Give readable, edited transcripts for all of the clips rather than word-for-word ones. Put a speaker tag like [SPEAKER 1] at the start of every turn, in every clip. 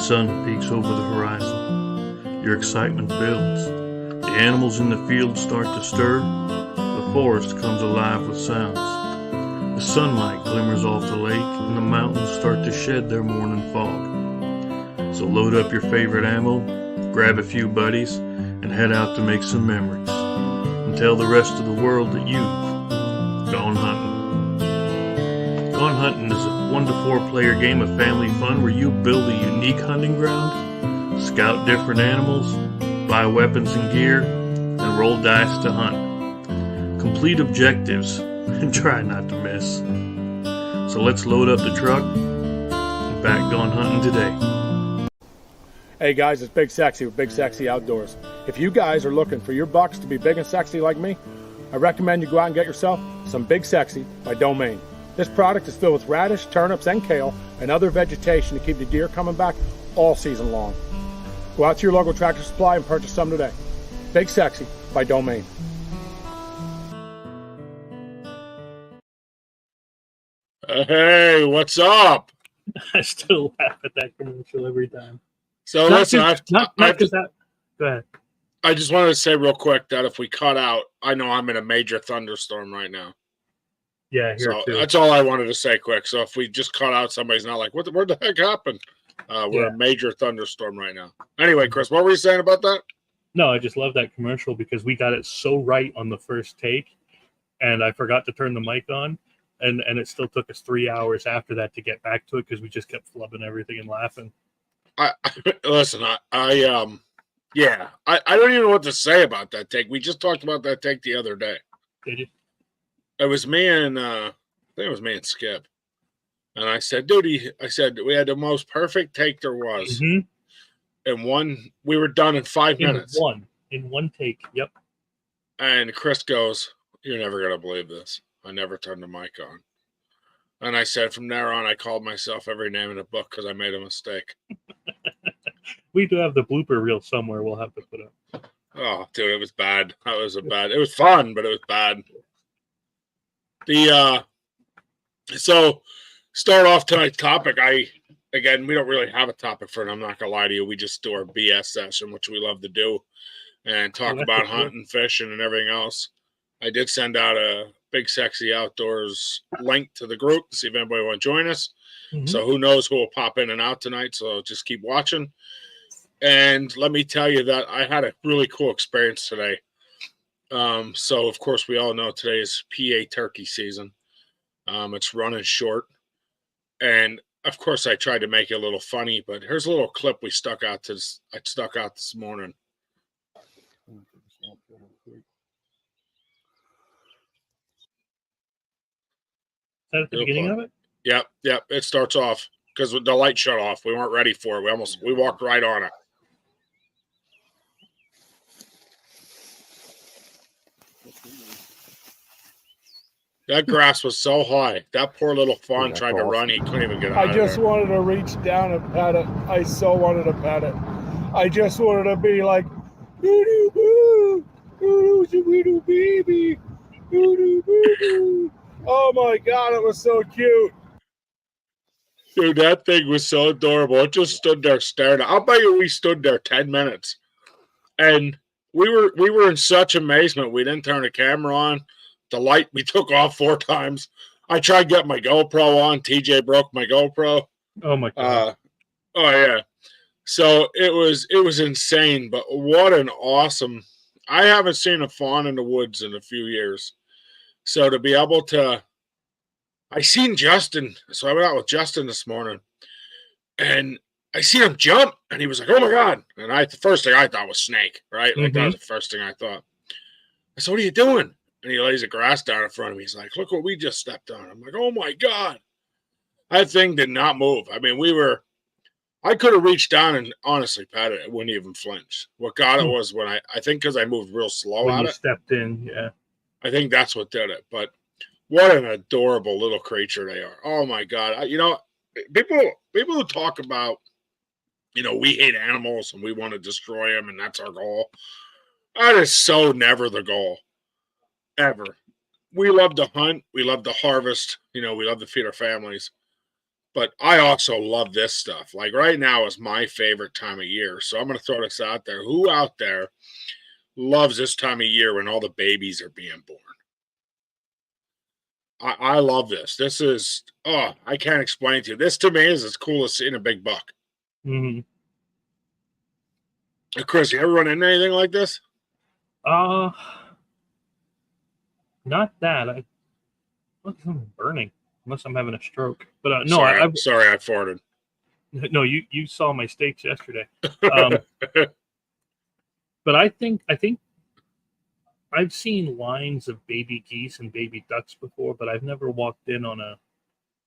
[SPEAKER 1] The sun peeks over the horizon. Your excitement builds. The animals in the field start to stir. The forest comes alive with sounds. The sunlight glimmers off the lake, and the mountains start to shed their morning fog. So load up your favorite ammo, grab a few buddies, and head out to make some memories. And tell the rest of the world that you've gone hunting. Gone Hunting is a 1 to 4 player game of family fun where you build a unique hunting ground, scout different animals, buy weapons and gear, and roll dice to hunt. Complete objectives and try not to miss. So let's load up the truck and back Gone Hunting today.
[SPEAKER 2] Hey guys, it's Big Sexy with Big Sexy Outdoors. If you guys are looking for your bucks to be big and sexy like me, I recommend you go out and get yourself some Big Sexy by Domain. This product is filled with radish, turnips, and kale, and other vegetation to keep the deer coming back all season long. Go out to your local Tractor Supply and purchase some today. Big Sexy by Domain.
[SPEAKER 3] Hey, what's up?
[SPEAKER 4] I still laugh at that commercial every time.
[SPEAKER 3] So
[SPEAKER 4] Not
[SPEAKER 3] listen,
[SPEAKER 4] just- not just that. Go ahead.
[SPEAKER 3] I just wanted to say real quick that if we cut out, I know I'm in a major thunderstorm right now.
[SPEAKER 4] Yeah, here
[SPEAKER 3] So
[SPEAKER 4] too.
[SPEAKER 3] that's all I wanted to say quick. So if we just cut out, somebody's not like, where the heck happened? We're a major thunderstorm right now. Anyway, Chris, what were you saying about that?
[SPEAKER 4] No, I just love that commercial because we got it so right on the first take, and I forgot to turn the mic on, and it still took us 3 hours after that to get back to it because we just kept flubbing everything and laughing.
[SPEAKER 3] Listen, I don't even know what to say about that take. We just talked about that take the other day.
[SPEAKER 4] Did you?
[SPEAKER 3] It was me and I think it was me and Skip. And I said, dude, I said, we had the most perfect take there was.
[SPEAKER 4] Mm-hmm.
[SPEAKER 3] And we were done in 5 minutes.
[SPEAKER 4] In one take. Yep.
[SPEAKER 3] And Chris goes, you're never going to believe this. I never turned the mic on. And I said, from there on, I called myself every name in the book because I made a mistake.
[SPEAKER 4] We do have the blooper reel somewhere we'll have to put up.
[SPEAKER 3] Oh, dude, it was bad. It was fun, but it was bad. So start off tonight's topic. We don't really have a topic for it. I'm not gonna lie to you. We just do our BS session, which we love to do, and talk about hunting, fishing, and everything else. I did send out a Big Sexy Outdoors link to the group to see if anybody want to join us. Mm-hmm. So who knows who will pop in and out tonight. So just keep watching. And let me tell you that I had a really cool experience today. So of course we all know today is PA turkey season. It's running short, and of course I tried to make it a little funny, but here's a little clip I stuck out this morning.
[SPEAKER 4] Is that at the beginning of it?
[SPEAKER 3] Yep. It starts off because the light shut off. We weren't ready for it. We walked right on it. That grass was so high. That poor little fawn tried to run. He couldn't even get out.
[SPEAKER 2] I just wanted to reach down and pet it. I so wanted to pet it. I just wanted to be like, doo-doo boo, doo-doo baby, doo-doo boo. Oh my God, it was so cute.
[SPEAKER 3] Dude, that thing was so adorable. It just stood there staring. I'll bet you we stood there 10 minutes. And we were in such amazement. We didn't turn the camera on. The light we took off 4 times. I tried to get my GoPro on. TJ broke my GoPro.
[SPEAKER 4] Oh my God.
[SPEAKER 3] Oh yeah. So it was insane, but what an awesome. I haven't seen a fawn in the woods in a few years. So to be able to, I seen Justin. So I went out with Justin this morning, and I seen him jump, and he was like, "Oh my God!" And the first thing I thought was snake, right? Like that was the first thing I thought. I said, "What are you doing?" And he lays the grass down in front of me. He's like, "Look what we just stepped on." I'm like, "Oh my God!" That thing did not move. I mean, we were I could have reached down and honestly patted it. It wouldn't even flinch. What got it was when I think because I moved real slow
[SPEAKER 4] When
[SPEAKER 3] at
[SPEAKER 4] you
[SPEAKER 3] it.
[SPEAKER 4] stepped in, yeah.
[SPEAKER 3] I think that's what did it. But what an adorable little creature they are. Oh my God. People who talk about, we hate animals and we want to destroy them and that's our goal. That is so never the goal. Ever. We love to hunt. We love to harvest. We love to feed our families. But I also love this stuff. Like right now is my favorite time of year. So I'm going to throw this out there. Who out there loves this time of year when all the babies are being born? I love this. This is, I can't explain to you. This to me is as cool as seeing a big buck.
[SPEAKER 4] Mm-hmm.
[SPEAKER 3] Chris, you ever run into anything like this?
[SPEAKER 4] Not that. I look, I'm burning. Unless I'm having a stroke. But no,
[SPEAKER 3] sorry, I farted.
[SPEAKER 4] No, you saw my steaks yesterday. But I think I've seen lines of baby geese and baby ducks before, but I've never walked in on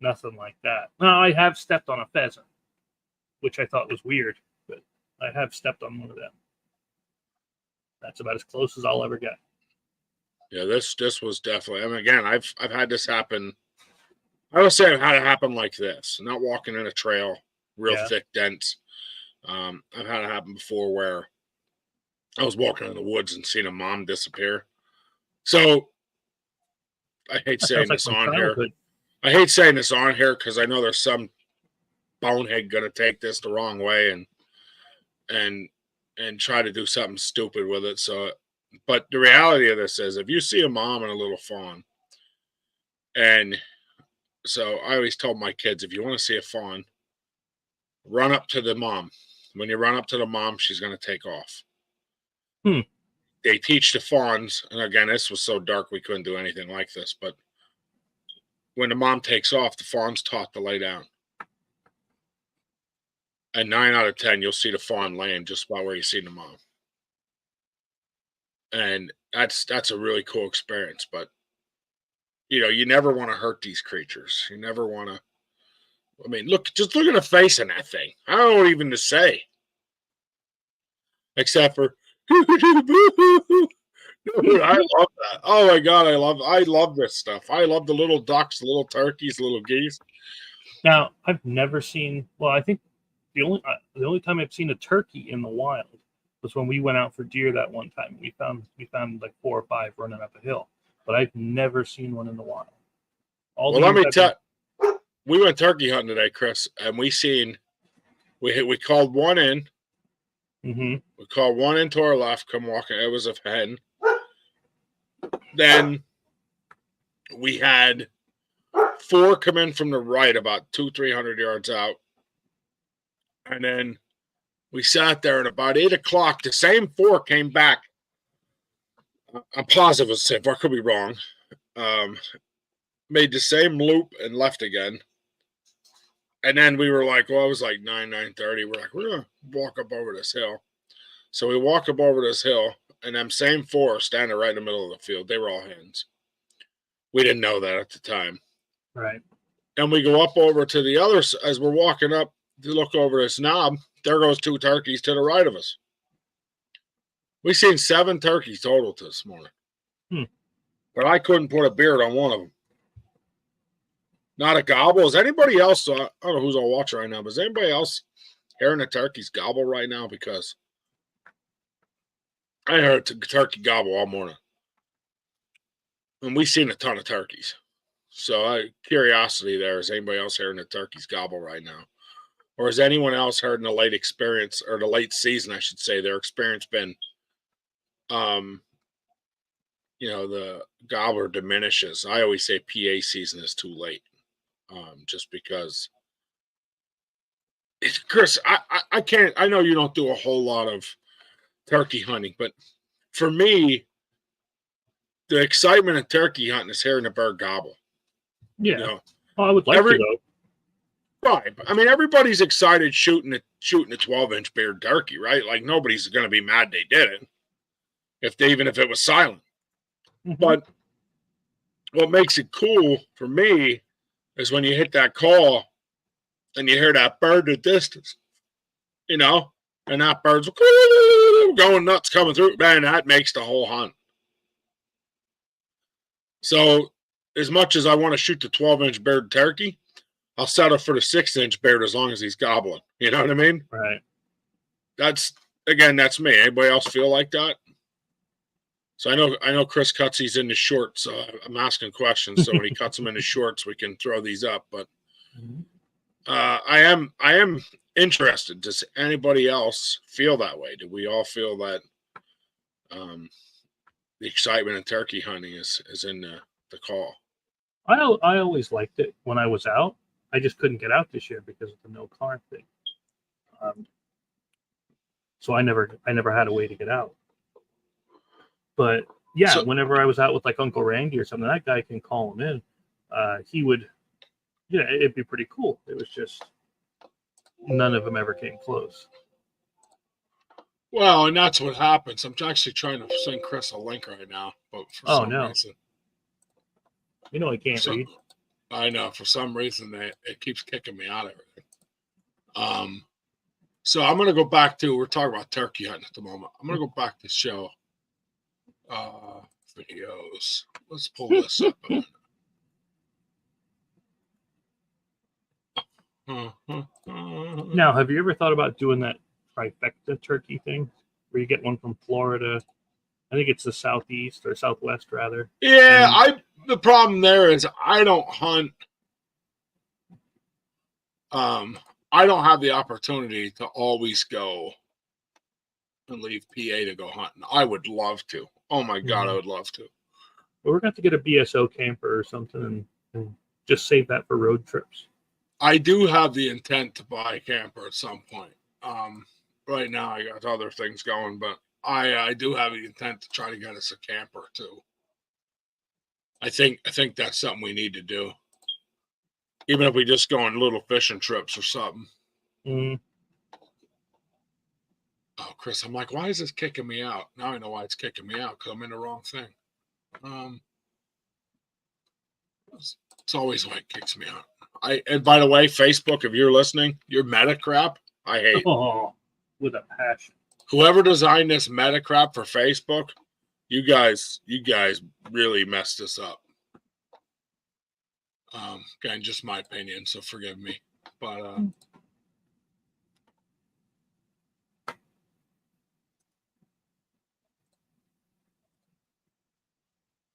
[SPEAKER 4] nothing like that. Now I have stepped on a pheasant, which I thought was weird, but I have stepped on one of them. That's about as close as I'll ever get.
[SPEAKER 3] Yeah, this was definitely. I mean, again, I've had this happen. I would say I've had it happen like this. Not walking in a trail, real thick, dense. I've had it happen before where I was walking in the woods and seen a mom disappear. So I hate saying this on here. I hate saying this on here because I know there's some bonehead gonna take this the wrong way and try to do something stupid with it. So, but the reality of this is, if you see a mom and a little fawn, and so I always told my kids, if you want to see a fawn, run up to the mom. When you run up to the mom, she's going to take off. They teach the fawns, and again, this was so dark we couldn't do anything like this, but when the mom takes off, the fawn's taught to lay down. And 9 out of 10, you'll see the fawn laying just about where you see the mom. And that's a really cool experience, but you never want to hurt these creatures. You never want to. I mean, just look at the face in that thing. I don't know what even to say, except for I love that. Oh my God, I love this stuff. I love the little ducks, the little turkeys, the little geese.
[SPEAKER 4] Now, I've never seen. Well, I think the only time I've seen a turkey in the wild was when we went out for deer that one time. We found like 4 or 5 running up a hill, but I've never seen one in the wild.
[SPEAKER 3] Let me tell you, we went turkey hunting today, Chris, and we called one in.
[SPEAKER 4] Mm-hmm.
[SPEAKER 3] We called one in to our left, come walking. It was a hen. Then we had 4 come in from the right, about 200-300 yards out. And then we sat there, and about 8 o'clock, the same 4 came back. I'm positive it's safe. I could be wrong. Made the same loop and left again. And then we were like, well, it was like 9:30. We're like, we're going to walk up over this hill. So we walk up over this hill, and them same 4 standing right in the middle of the field. They were all hens. We didn't know that at the time.
[SPEAKER 4] Right.
[SPEAKER 3] And we go up over to the other, as we're walking up to look over this knob, there goes 2 turkeys to the right of us. We seen 7 turkeys total this morning. But I couldn't put a beard on one of them. Not a gobble. Is anybody else, I don't know who's all watching right now, but is anybody else hearing the turkeys gobble right now? Because I heard a turkey gobble all morning. And we've seen a ton of turkeys. So curiosity there, is anybody else hearing the turkeys gobble right now? Or has anyone else heard in the late experience, or the late season, I should say, their experience been, the gobbler diminishes. I always say PA season is too late. Just because, Chris, I can't. I know you don't do a whole lot of turkey hunting, but for me, the excitement of turkey hunting is hearing a bird gobble.
[SPEAKER 4] Yeah, I would like to though.
[SPEAKER 3] Right, I mean, everybody's excited shooting a 12-inch beard turkey, right? Like nobody's going to be mad they did it, even if it was silent. Mm-hmm. But what makes it cool for me is when you hit that call and you hear that bird in the distance. and that bird's going nuts coming through. Man, that makes the whole hunt. So as much as I want to shoot the 12-inch bearded turkey, I'll settle for the 6-inch beard as long as he's gobbling. You know what I mean?
[SPEAKER 4] Right.
[SPEAKER 3] That's me. Anybody else feel like that? So I know Chris cuts these into shorts. I'm asking questions, so when he cuts them into shorts, we can throw these up. But I am interested. Does anybody else feel that way? Do we all feel that the excitement in turkey hunting is in the call?
[SPEAKER 4] I always liked it when I was out. I just couldn't get out this year because of the no car thing. So I never had a way to get out. But yeah,
[SPEAKER 3] So,
[SPEAKER 4] whenever I was out with like Uncle Randy or something, that guy can call him in. He would, it'd be pretty cool. It was just none of them ever came close.
[SPEAKER 3] well, and that's what happens. I'm actually trying to send Chris a link right now, but for some reason,
[SPEAKER 4] I can't read.
[SPEAKER 3] I know for some reason it keeps kicking me out of everything. So I'm gonna go back to, we're talking about turkey hunting at the moment. I'm gonna go back to show videos. Let's pull this up.
[SPEAKER 4] Now, have you ever thought about doing that trifecta turkey thing where you get one from Florida? I think it's the southeast or southwest rather.
[SPEAKER 3] Yeah, the problem there is I don't hunt. I don't have the opportunity to always go and leave PA to go hunting. I would love to. Oh my God, I would love to.
[SPEAKER 4] Well, we're going to have to get a BSO camper or something and just save that for road trips.
[SPEAKER 3] I do have the intent to buy a camper at some point. Right now I got other things going, but I do have the intent to try to get us a camper too. I think that's something we need to do. Even if we just go on little fishing trips or something.
[SPEAKER 4] Mm.
[SPEAKER 3] Oh, Chris, I'm like, why is this kicking me out? Now I know why it's kicking me out, because I'm in the wrong thing. It's always why it kicks me out. And by the way, Facebook, if you're listening, your meta crap, I hate.
[SPEAKER 4] Oh, with a passion.
[SPEAKER 3] Whoever designed this meta crap for Facebook, you guys really messed this up. Again, just my opinion, so forgive me. But all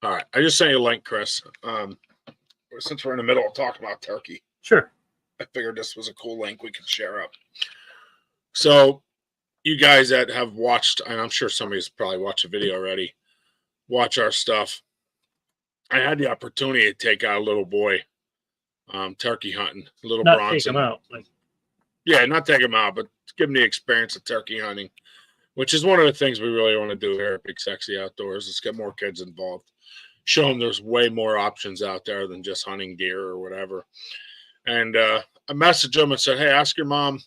[SPEAKER 3] right, I just sent you a link, Chris. Since we're in the middle of talking about turkey,
[SPEAKER 4] Sure.
[SPEAKER 3] I figured this was a cool link we could share up. So, you guys that have watched, and I'm sure somebody's probably watched the video already, watch our stuff. I had the opportunity to take out a little boy turkey hunting, little
[SPEAKER 4] Not
[SPEAKER 3] Bronson.
[SPEAKER 4] take him out.
[SPEAKER 3] Yeah, not take him out, but give him the experience of turkey hunting, which is one of the things we really want to do here at Big Sexy Outdoors. Let's get more kids involved. Show them there's way more options out there than just hunting deer or whatever. And I messaged him and said, hey, ask your mom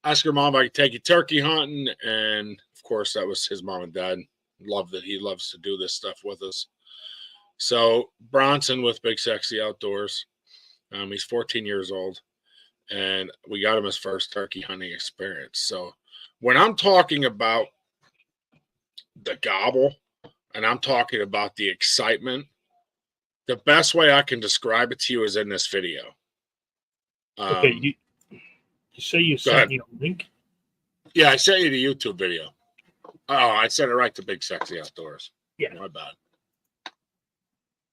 [SPEAKER 3] if I could take you turkey hunting. And of course, that was his mom and dad. He loves to do this stuff with us. So Bronson with Big Sexy Outdoors. He's 14 years old, and we got him his first turkey hunting experience. So when I'm talking about the gobble and I'm talking about the excitement, the best way I can describe it to you is in this video.
[SPEAKER 4] Okay, you say you sent me a link?
[SPEAKER 3] Yeah, I sent you the YouTube video. Oh, I sent it right to Big Sexy Outdoors.
[SPEAKER 4] Yeah.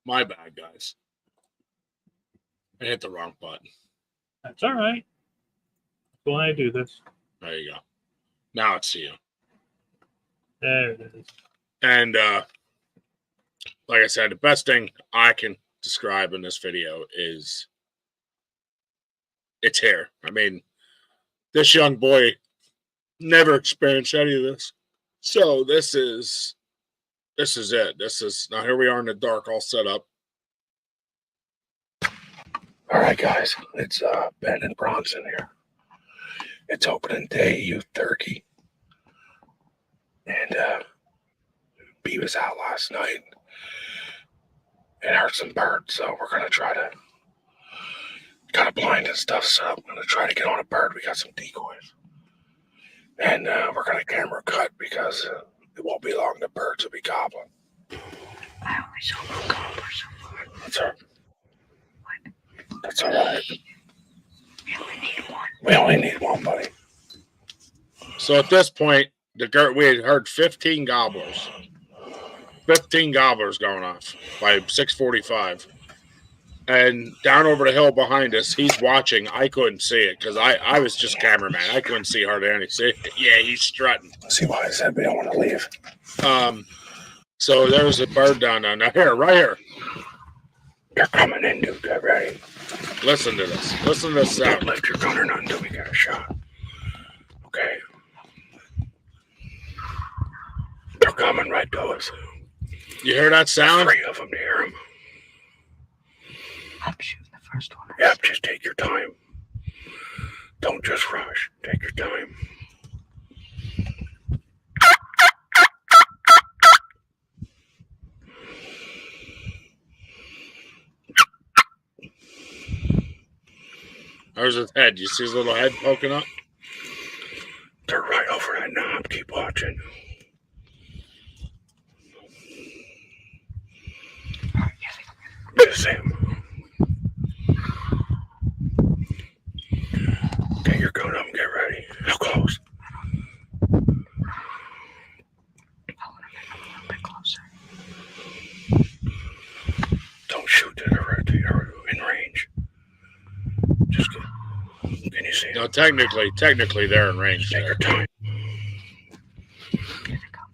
[SPEAKER 3] My bad, guys. I hit the wrong button.
[SPEAKER 4] That's all right. That's why I do this.
[SPEAKER 3] There you go. Now it's you.
[SPEAKER 4] There it is.
[SPEAKER 3] And like I said, the best thing I can describe in this video is it's here. I mean, this young boy never experienced any of this. So this is it. Now here we are in the dark, all set up. All right, guys, it's Ben and Bronson here. It's opening day, youth turkey. And B was out last night and heard some birds, so we're gonna try to got a blind and stuff set up. I'm gonna try to get on a bird. We got some decoys. And we're going to camera cut because it won't be long. The birds will be gobbling.
[SPEAKER 5] I only saw one gobbler so far.
[SPEAKER 3] That's all right.
[SPEAKER 5] We only need one.
[SPEAKER 3] We only need one, buddy. So at this point, we had heard 15 gobblers. 15 gobblers going off by 6:45. And down over the hill behind us, he's watching. I couldn't see it because I was just cameraman. I couldn't see hardly anything. Yeah, he's strutting. See why I said we don't want to leave. So there's a bird down here, right here. They're coming in, dude. Get ready. Listen to this. Listen to this sound. Don't lift your gun or nothing until we get a shot. Okay. They're coming right to us. You hear that sound? 3 of them to hear them.
[SPEAKER 5] I'm shooting the first one.
[SPEAKER 3] Yep, just take your time. Don't just rush. Take your time. There's his head. You see his little head poking up? They're right over that knob. Keep watching. Miss him. Get your gun up and get ready. How close?
[SPEAKER 5] I want to get a little bit closer.
[SPEAKER 3] Don't shoot till they're in range. Just can you see? No, technically they're in range. Take your time.
[SPEAKER 5] Here they come.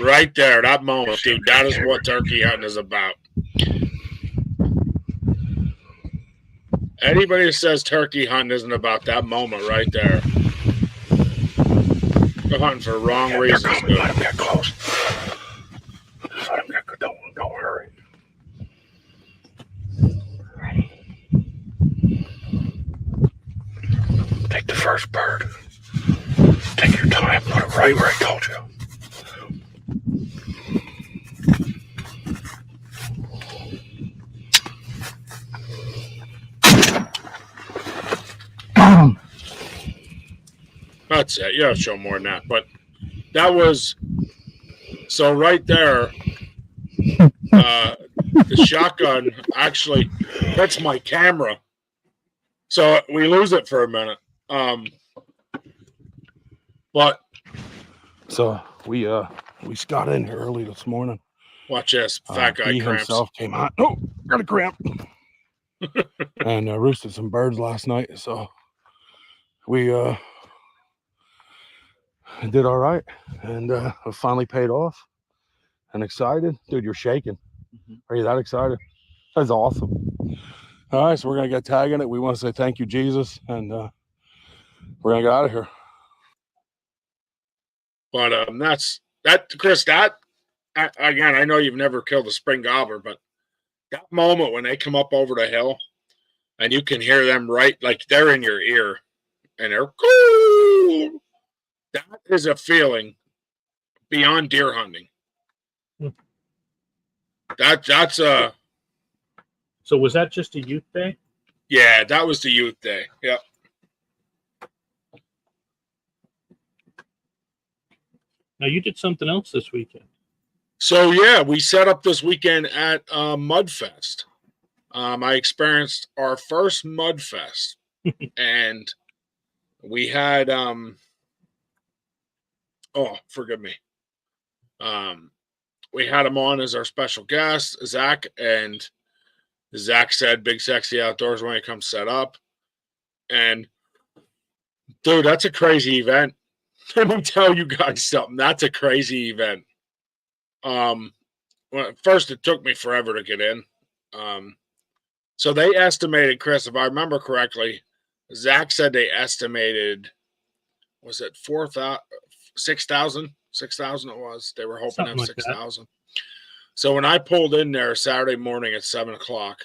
[SPEAKER 3] Right there, that moment, dude. That is what turkey hunting is about. Anybody who says turkey hunting isn't about that moment right there, they're hunting for wrong reasons. Let them get close. Let them get close. Don't hurry.
[SPEAKER 5] Ready?
[SPEAKER 3] Take the first bird. Take your time. Put it right where I told you. That's it. You have to show more than that. But that was so right there. The shotgun actually hits my camera. So we lose it for a minute. But
[SPEAKER 6] so we got in here early this morning.
[SPEAKER 3] Watch this. Fat guy
[SPEAKER 6] he
[SPEAKER 3] cramps.
[SPEAKER 6] himself came out. Oh, got a cramp. And roosted some birds last night. So we did all right. And finally paid off. And excited. Dude, you're shaking. Are you that excited? That's awesome. All right, so we're going to get tagging it. We want to say thank you, Jesus. And we're going to get out of here.
[SPEAKER 3] But that's that, Chris. That again, I know you've never killed a spring gobbler, but that moment when they come up over the hill and you can hear them right, like they're in your ear, and they're cool. That is a feeling beyond deer hunting. That's a.
[SPEAKER 4] So was that just a youth day?
[SPEAKER 3] Yeah, that was the youth day. Yep.
[SPEAKER 4] Now you did something else this weekend.
[SPEAKER 3] So yeah, we set up this weekend at Mudfest. I experienced our first Mudfest, and we had forgive me. We had him on as our special guest, Zach, and Zach said Big Sexy Outdoors when it comes set up. And dude, that's a crazy event. Let me tell you guys something. That's a crazy event. Well, first it took me forever to get in. So they estimated, Chris, if I remember correctly, Zach said they estimated, was it 6,000? 6,000 it was. They were hoping to have 6,000. So when I pulled in there Saturday morning at 7:00,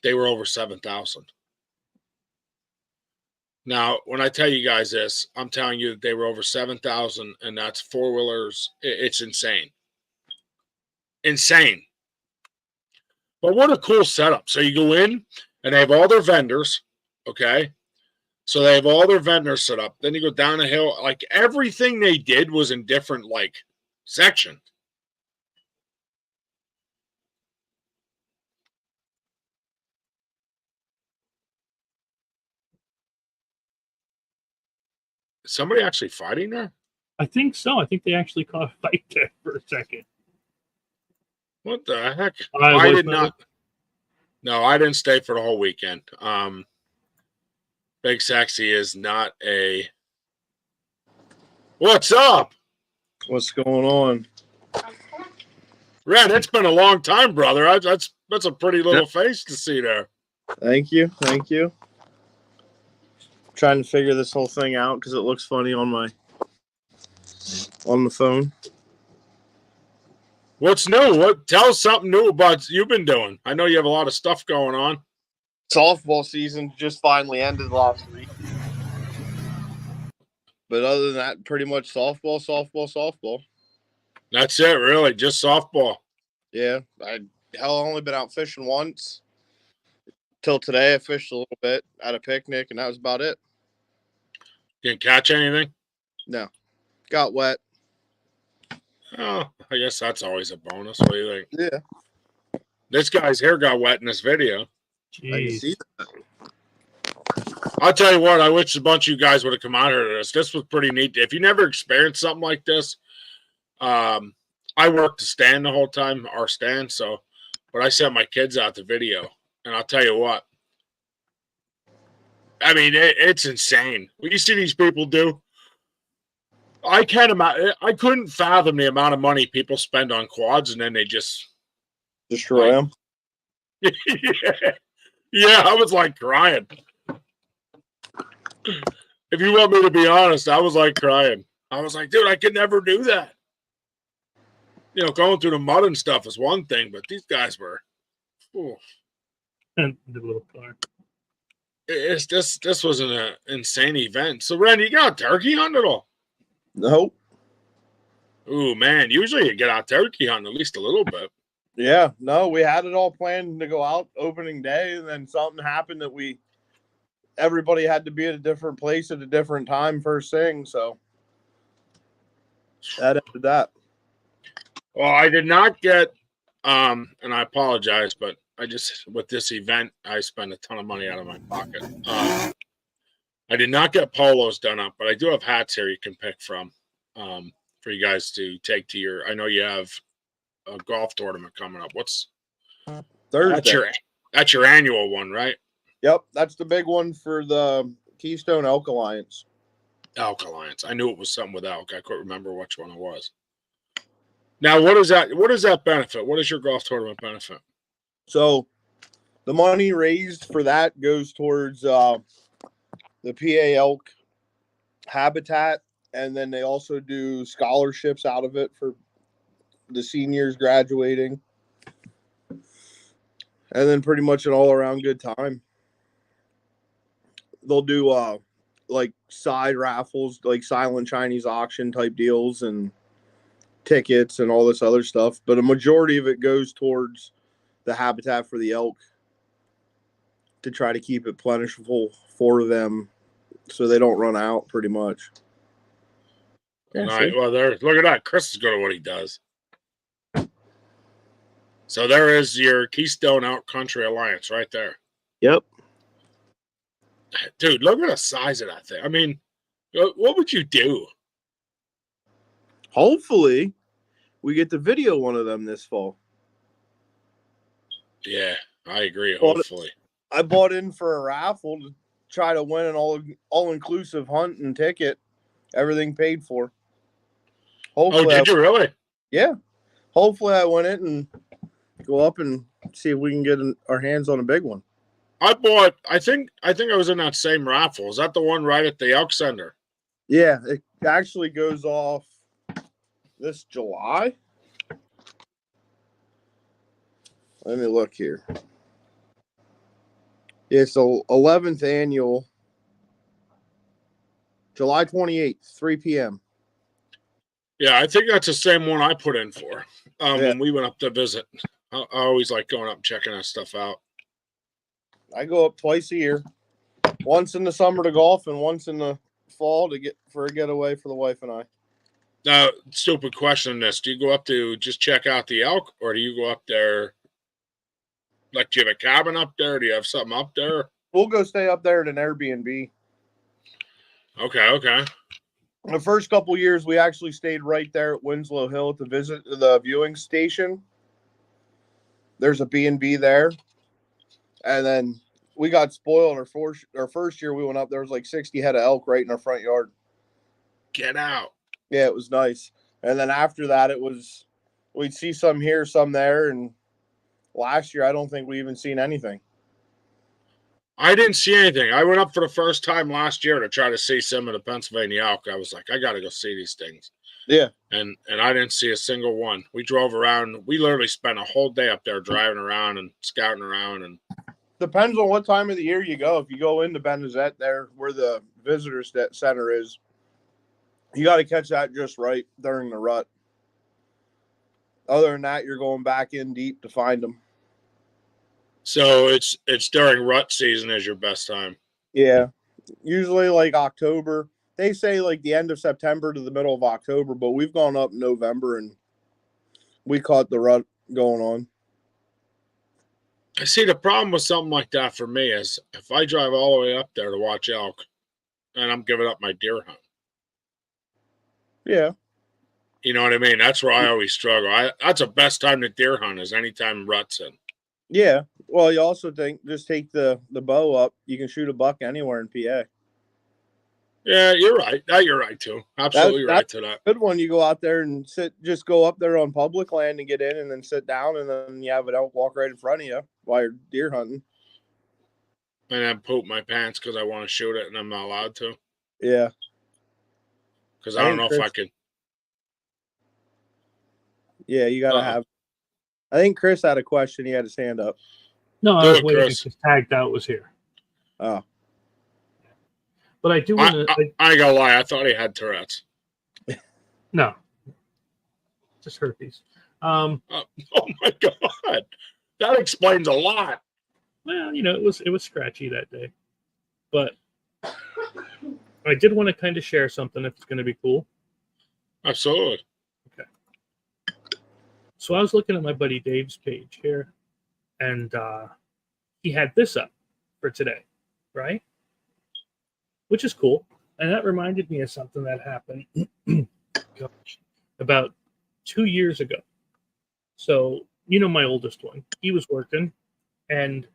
[SPEAKER 3] they were over 7,000. Now, when I tell you guys this, I'm telling you that they were over 7,000, and that's four-wheelers. It's insane. Insane. But what a cool setup. So you go in, and they have all their vendors, okay? So they have all their vendors set up. Then you go down the hill. Like, everything they did was in different, like, sections. Is somebody actually fighting there?
[SPEAKER 4] I think so. I think they actually caught a fight there for a second.
[SPEAKER 3] What the heck?
[SPEAKER 4] I
[SPEAKER 3] I
[SPEAKER 4] was
[SPEAKER 3] did
[SPEAKER 4] not-
[SPEAKER 3] not. No, I didn't stay for the whole weekend. Big Sexy is not a. What's up,
[SPEAKER 7] What's going on?
[SPEAKER 3] Red? It's been a long time, brother. That's a pretty little face to see there.
[SPEAKER 7] Thank you. Thank you. Trying to figure this whole thing out because it looks funny on the phone.
[SPEAKER 3] What's new? Tell us something new about you've been doing. I know you have a lot of stuff going on.
[SPEAKER 7] Softball season just finally ended last week. But other than that, pretty much softball.
[SPEAKER 3] That's it, really. Just softball.
[SPEAKER 7] Yeah. I only been out fishing once. Till today I fished a little bit at a picnic and that was about it.
[SPEAKER 3] Didn't catch anything?
[SPEAKER 7] No. Got wet.
[SPEAKER 3] Oh, I guess that's always a bonus. What do you think?
[SPEAKER 7] Yeah.
[SPEAKER 3] This guy's hair got wet in this video.
[SPEAKER 7] I can
[SPEAKER 4] Jeez.
[SPEAKER 7] see that.
[SPEAKER 3] I'll tell you what, I wish a bunch of you guys would have come out here to this. This was pretty neat. If you never experienced something like this, I worked the stand the whole time, our stand, but I sent my kids out the video, and I'll tell you what. I mean, it's insane. What you see these people do, I couldn't fathom the amount of money people spend on quads, and then they just
[SPEAKER 7] Destroy them.
[SPEAKER 3] yeah, I was like crying. If you want me to be honest, I was like crying. I was like, dude, I could never do that. You know, going through the mud and stuff is one thing, but these guys were. Ooh.
[SPEAKER 4] And the little car.
[SPEAKER 3] This was an insane event. So, Randy, you got turkey hunting at all?
[SPEAKER 7] Nope.
[SPEAKER 3] Ooh, man, usually you get out turkey hunting at least a little bit.
[SPEAKER 7] Yeah, no, we had it all planned to go out opening day, and then something happened that everybody had to be at a different place at a different time first thing, so that ended that.
[SPEAKER 3] Well, I did not get, and I apologize, but with this event, I spent a ton of money out of my pocket. I did not get polos done up, but I do have hats here you can pick from for you guys to take to I know you have a golf tournament coming up.
[SPEAKER 7] Thursday.
[SPEAKER 3] That's your annual one, right?
[SPEAKER 7] Yep, that's the big one for the Keystone Elk Alliance.
[SPEAKER 3] Elk Alliance. I knew it was something with elk. I couldn't remember which one it was. Now, what does that benefit? What is your golf tournament benefit?
[SPEAKER 7] So the money raised for that goes towards the PA Elk habitat, and then they also do scholarships out of it for the seniors graduating, and then pretty much an all-around good time. They'll do like side raffles, like silent Chinese auction type deals and tickets and all this other stuff, but a majority of it goes towards the habitat for the elk to try to keep it plentiful for them so they don't run out pretty much.
[SPEAKER 3] Yeah, all right. Well, look at that. Chris is good at what he does. So there is your Keystone Elk Country Alliance right there.
[SPEAKER 7] Yep.
[SPEAKER 3] Dude, look at the size of that thing. I mean, what would you do?
[SPEAKER 7] Hopefully, we get to video one of them this fall.
[SPEAKER 3] Yeah, I agree. Hopefully.
[SPEAKER 7] I bought in for a raffle to try to win an all-inclusive hunt and ticket. Everything paid for. Hopefully,
[SPEAKER 3] did you really?
[SPEAKER 7] Yeah. Hopefully, I win it and go up and see if we can get our hands on a big one.
[SPEAKER 3] I think I was in that same raffle. Is that the one right at the Elk Center?
[SPEAKER 7] Yeah, it actually goes off this July. Let me look here. It's the 11th annual July 28th, 3 p.m.
[SPEAKER 3] Yeah, I think that's the same one I put in for
[SPEAKER 7] Yeah.
[SPEAKER 3] when we went up to visit. I always like going up and checking that stuff out.
[SPEAKER 7] I go up twice a year, once in the summer to golf and once in the fall to get for a getaway for the wife and I.
[SPEAKER 3] Now, stupid question this. Do you go up to just check out the elk, or do you go up there? Like, do you have a cabin up there? Do you have something up there?
[SPEAKER 7] We'll go stay up there at an Airbnb.
[SPEAKER 3] Okay.
[SPEAKER 7] The first couple years, we actually stayed right there at Winslow Hill to visit the viewing station. There's a B&B there. And then we got spoiled. Our first year we went up, there was like 60 head of elk right in our front yard.
[SPEAKER 3] Get out.
[SPEAKER 7] Yeah, it was nice. And then after that, we'd see some here, some there. And last year, I don't think we even seen anything.
[SPEAKER 3] I didn't see anything. I went up for the first time last year to try to see some of the Pennsylvania elk. I was like, I got to go see these things.
[SPEAKER 7] Yeah.
[SPEAKER 3] And I didn't see a single one. We drove around. We literally spent a whole day up there driving around and scouting around. And
[SPEAKER 7] depends on what time of the year you go. If you go into Benezet there where the visitor center is, you got to catch that just right during the rut. Other than that, you're going back in deep to find them.
[SPEAKER 3] so it's during rut season is your best time.
[SPEAKER 7] Yeah. Usually like October. They say like the end of September to the middle of October, but we've gone up in November and we caught the rut going on.
[SPEAKER 3] I see the problem with something like that for me is if I drive all the way up there to watch elk and I'm giving up my deer hunt.
[SPEAKER 7] Yeah.
[SPEAKER 3] You know what I mean? That's where I always struggle. That's the best time to deer hunt is anytime rut's in.
[SPEAKER 7] Yeah. Well, you also think just take the bow up. You can shoot a buck anywhere in PA.
[SPEAKER 3] Yeah, you're right. You're right too. Absolutely right to that.
[SPEAKER 7] Good one. You go out there and just go up there on public land and get in and then sit down and then you have an elk walk right in front of you while you're deer hunting.
[SPEAKER 3] And then poop my pants because I want to shoot it and I'm not allowed to.
[SPEAKER 7] Yeah.
[SPEAKER 3] Because I don't know if I can.
[SPEAKER 7] Yeah, you got to have. I think Chris had a question. He had his hand up.
[SPEAKER 4] No, I
[SPEAKER 3] Do
[SPEAKER 4] was
[SPEAKER 3] it,
[SPEAKER 4] waiting
[SPEAKER 3] Chris.
[SPEAKER 4] because Tagged Out was here.
[SPEAKER 7] Oh.
[SPEAKER 4] But I do want to.
[SPEAKER 3] I ain't gonna lie. I thought he had Tourette's.
[SPEAKER 4] No. Just herpes.
[SPEAKER 3] Oh my God. That explains a lot.
[SPEAKER 4] Well, it was scratchy that day. But I did want to kind of share something if it's going to be cool.
[SPEAKER 3] Absolutely.
[SPEAKER 4] So I was looking at my buddy Dave's page here, and he had this up for today, right? Which is cool. And that reminded me of something that happened about 2 years ago. So, my oldest one, he was working, and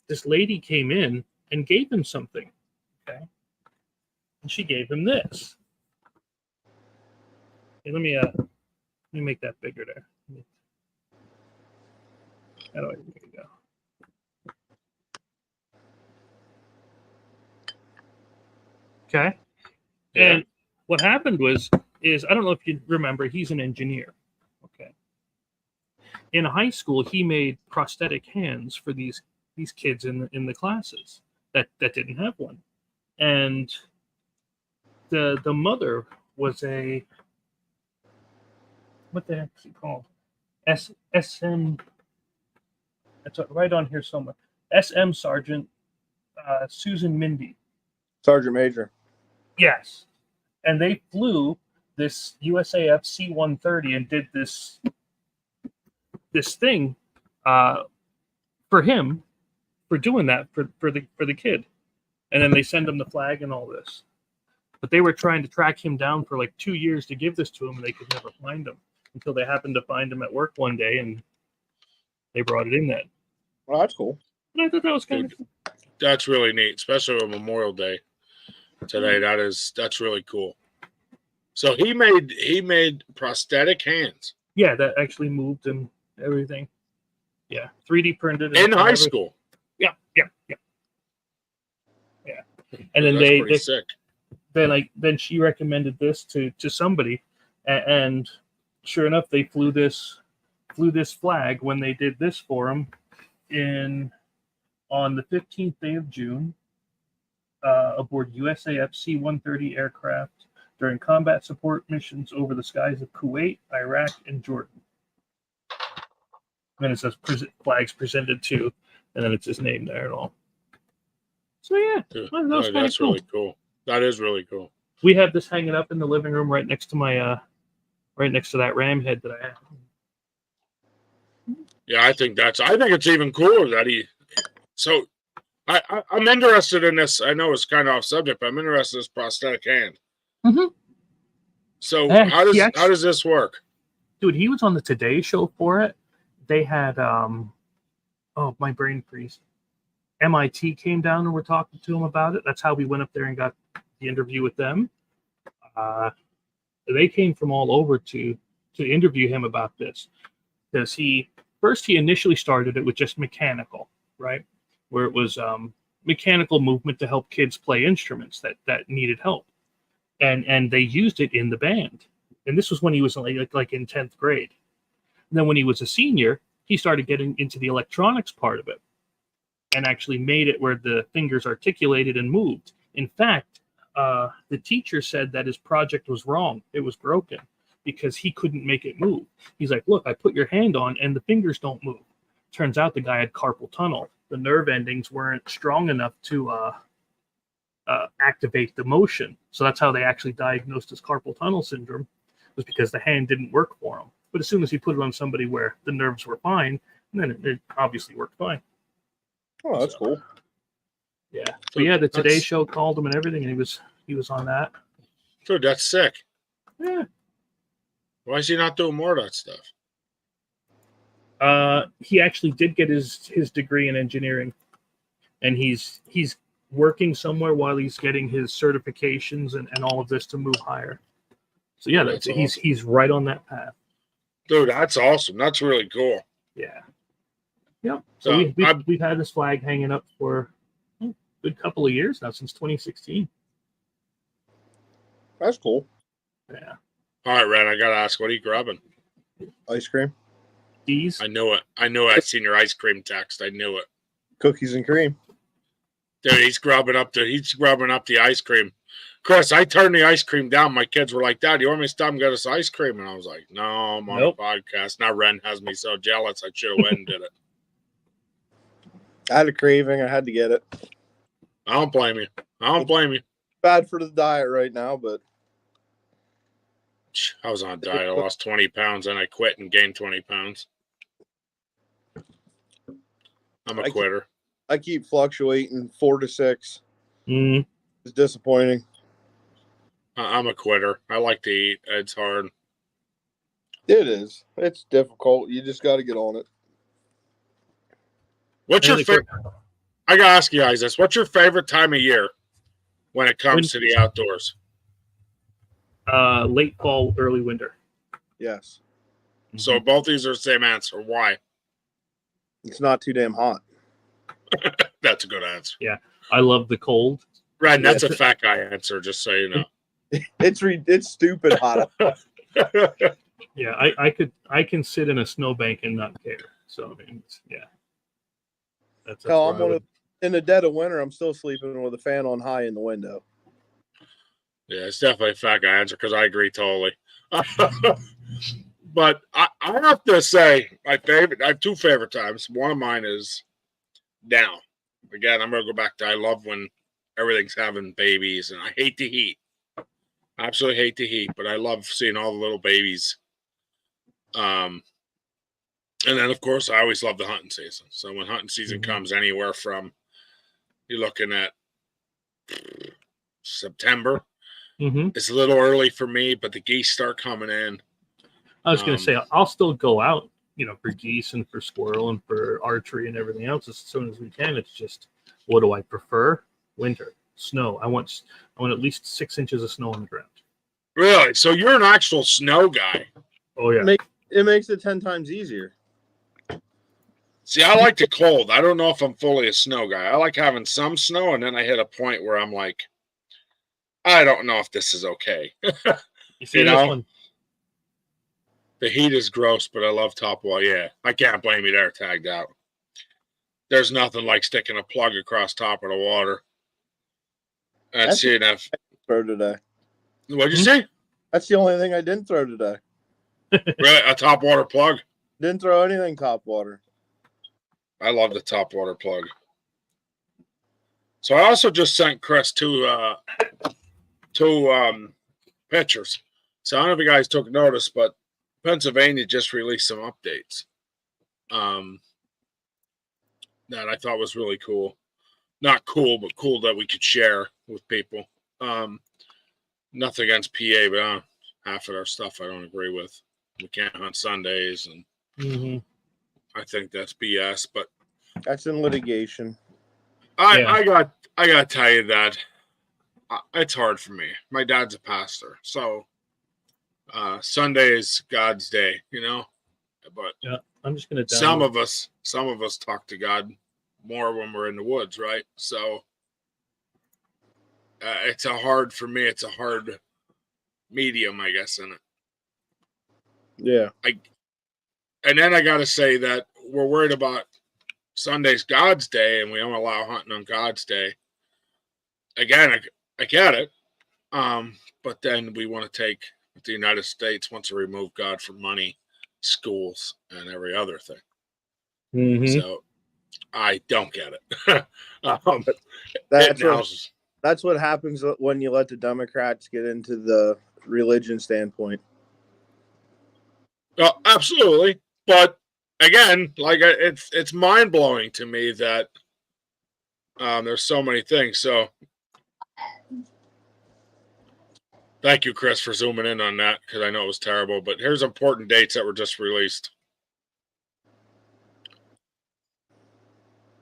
[SPEAKER 4] this lady came in and gave him something, okay? And she gave him this. Okay, let me make that bigger there. How do I make it go? Okay.
[SPEAKER 3] Yeah.
[SPEAKER 4] And what happened is I don't know if you remember, he's an engineer. Okay. In high school, he made prosthetic hands for these kids in the classes that didn't have one. And the mother was a, what the heck is it called? SM. It's right on here somewhere. SM Sergeant Susan Mindy.
[SPEAKER 7] Sergeant Major.
[SPEAKER 4] Yes. And they flew this USAF C-130 and did this thing for him for doing that for the kid. And then they send him the flag and all this. But they were trying to track him down for like 2 years to give this to him, and they could never find him until they happened to find him at work one day, and they brought it in then.
[SPEAKER 7] Well, that's cool.
[SPEAKER 4] And I thought that was kind of cool.
[SPEAKER 3] That's really neat, especially on Memorial Day today. That's really cool. So he made prosthetic hands
[SPEAKER 4] Yeah, that actually moved and everything. Yeah, 3D printed
[SPEAKER 3] in high school.
[SPEAKER 4] Yeah. And then
[SPEAKER 3] That's
[SPEAKER 4] they
[SPEAKER 3] pretty sick.
[SPEAKER 4] then she recommended this to somebody, and sure enough, they flew this flag when they did this for him on the 15th day of June, aboard USAF C-130 aircraft during combat support missions over the skies of Kuwait, Iraq, and Jordan. And then it says flags presented to, and then it's his name there and all. So yeah,
[SPEAKER 3] Dude,
[SPEAKER 4] that's
[SPEAKER 3] that's really cool. That is really cool.
[SPEAKER 4] We have this hanging up in the living room right next to my right next to that ram head that I have.
[SPEAKER 3] Yeah, I think it's even cooler that he. So, I'm interested in this. I know it's kind of off subject, but I'm interested in this prosthetic hand.
[SPEAKER 4] Mm-hmm.
[SPEAKER 3] So
[SPEAKER 4] Yeah,
[SPEAKER 3] how does this work?
[SPEAKER 4] Dude, he was on the Today Show for it. They had oh, my brain freeze. MIT came down and were talking to him about it. That's how we went up there and got the interview with them. They came from all over to interview him about this, because he initially started it with just mechanical, right, where it was mechanical movement to help kids play instruments that needed help, and they used it in the band. And this was when he was like in 10th grade. And then when he was a senior, he started getting into the electronics part of it, and actually made it where the fingers articulated and moved. In fact, the teacher said that his project was wrong. It was broken because he couldn't make it move. He's like, look, I put your hand on and the fingers don't move. Turns out the guy had carpal tunnel. The nerve endings weren't strong enough to activate the motion. So that's how they actually diagnosed his carpal tunnel syndrome, was because the hand didn't work for him. But as soon as he put it on somebody where the nerves were fine, then it obviously worked fine.
[SPEAKER 7] Oh, that's cool.
[SPEAKER 4] Yeah. So yeah, the Today Show called him and everything, and he was on that.
[SPEAKER 3] Dude, that's sick.
[SPEAKER 4] Yeah.
[SPEAKER 3] Why is he not doing more of that stuff?
[SPEAKER 4] He actually did get his degree in engineering, and he's working somewhere while he's getting his certifications and all of this to move higher. So yeah,
[SPEAKER 3] That's awesome.
[SPEAKER 4] he's right on that path.
[SPEAKER 3] Dude, that's awesome. That's really cool.
[SPEAKER 4] Yeah. Yep. So we've had this flag hanging up for a good couple of years now, since 2016.
[SPEAKER 7] That's cool.
[SPEAKER 4] Yeah.
[SPEAKER 3] All right, Ren, I gotta ask, what are you grabbing?
[SPEAKER 7] Ice cream,
[SPEAKER 4] These.
[SPEAKER 3] I knew it. I seen your ice cream text. I knew it.
[SPEAKER 7] cookies and cream.
[SPEAKER 3] Dude, he's grubbing up the ice cream. Chris, I turned the ice cream down. My kids were like, Dad, you want me to stop and get us ice cream? And I was like, no, I'm on a podcast. Now Ren has me so jealous. I should have went and did it.
[SPEAKER 7] I had a craving. I had to get it.
[SPEAKER 3] I don't blame you.
[SPEAKER 7] Bad for the diet right now, but
[SPEAKER 3] I was on a diet. I lost 20 pounds and I quit and gained 20 pounds. I'm a quitter.
[SPEAKER 7] I keep fluctuating 4 to 6.
[SPEAKER 4] Mm.
[SPEAKER 7] It's disappointing.
[SPEAKER 3] I'm a quitter. I like to eat. It's hard.
[SPEAKER 7] It is. It's difficult. You just got to get on it.
[SPEAKER 3] What's your favorite? I gotta ask you guys this. What's your favorite time of year when it comes to the outdoors?
[SPEAKER 4] Late fall, early winter.
[SPEAKER 7] Yes.
[SPEAKER 3] So both these are the same answer. Why?
[SPEAKER 7] It's not too damn hot.
[SPEAKER 3] That's a good answer.
[SPEAKER 4] Yeah, I love the cold.
[SPEAKER 3] Right, that's a fat guy answer, just so you know.
[SPEAKER 7] It's stupid hot.
[SPEAKER 4] Yeah, I can sit in a snowbank and not care. So I mean, yeah. That's
[SPEAKER 7] in the dead of winter, I'm still sleeping with a fan on high in the window.
[SPEAKER 3] Yeah, it's definitely a fat guy answer because I agree totally. But I have to say, my favorite, I have 2 favorite times. One of mine is now. Again, I'm going to go back to I love when everything's having babies, and I hate the heat. I absolutely hate the heat, but I love seeing all the little babies. And then, of course, I always love the hunting season. So when hunting season comes anywhere from, you're looking at September. It's a little early for me, but the geese start coming in.
[SPEAKER 4] I was going to say, I'll still go out, for geese and for squirrel and for archery and everything else as soon as we can. It's just, what do I prefer? Winter, snow. I want at least 6 inches of snow on the ground.
[SPEAKER 3] Really? So you're an actual snow guy?
[SPEAKER 4] Oh yeah.
[SPEAKER 7] It makes it 10 times easier.
[SPEAKER 3] See, I like the cold. I don't know if I'm fully a snow guy. I like having some snow, and then I hit a point where I'm like, I don't know if this is okay.
[SPEAKER 4] You see this one?
[SPEAKER 3] The heat is gross, but I love top wall. Yeah, I can't blame you there, tagged out. There's nothing like sticking a plug across top of the water. and
[SPEAKER 7] That's-
[SPEAKER 3] CNF.
[SPEAKER 7] Throw today.
[SPEAKER 3] What'd you say?
[SPEAKER 7] That's the only thing I didn't throw today.
[SPEAKER 3] Really? A top water plug?
[SPEAKER 7] Didn't throw anything top water.
[SPEAKER 3] I love the top water plug. So I also just sent Chris two pictures. So I don't know if you guys took notice, but Pennsylvania just released some updates that I thought was really cool. Not cool, but cool that we could share with people. Nothing against PA, but half of our stuff I don't agree with. We can't hunt Sundays, and I think that's BS. But
[SPEAKER 7] That's in litigation.
[SPEAKER 3] I gotta tell you that it's hard for me. My dad's a pastor, so Sunday is God's day, you know. But
[SPEAKER 4] Yeah, I'm just gonna.
[SPEAKER 3] some of us talk to God more when we're in the woods, right? So it's a hard for me. It's a hard medium, I guess, in it.
[SPEAKER 7] Yeah.
[SPEAKER 3] And then I gotta say that we're worried about Sunday's God's day, and we don't allow hunting on God's day. Again, I get it, but then we want to take the United States wants to remove God from money, schools, and every other thing. So I don't get it.
[SPEAKER 7] That's what happens when you let the Democrats get into the religion standpoint.
[SPEAKER 3] Well, absolutely, but again, like it's mind blowing to me that there's so many things. So, thank you, Chris, for zooming in on that because I know it was terrible. But here's important dates that were just released.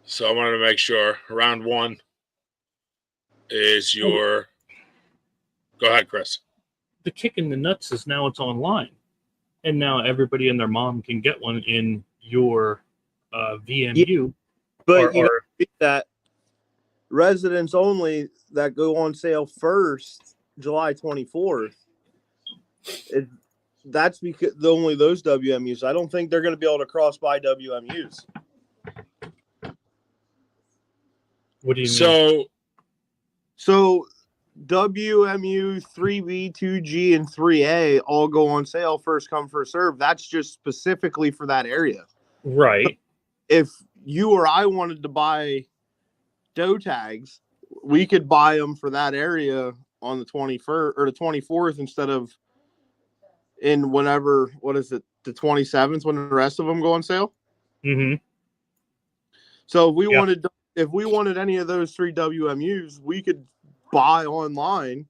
[SPEAKER 3] So I wanted to make sure round 1 is your. Go ahead, Chris.
[SPEAKER 4] The kick in the nuts is now it's online, and now everybody and their mom can get one in your VMU.
[SPEAKER 7] But you know that residents only that go on sale first, July 24th. That's because only those WMUs. I don't think they're going to be able to cross by WMUs.
[SPEAKER 4] What do you mean?
[SPEAKER 7] So WMU 3B, 2G, and 3A all go on sale first come, first serve. That's just specifically for that area.
[SPEAKER 4] Right.
[SPEAKER 7] If you or I wanted to buy doe tags, we could buy them for that area on the 21st or the 24th instead of in whenever, what is it, the 27th when the rest of them go on sale?
[SPEAKER 4] Mm-hmm.
[SPEAKER 7] So if we wanted any of those 3 WMUs, we could buy online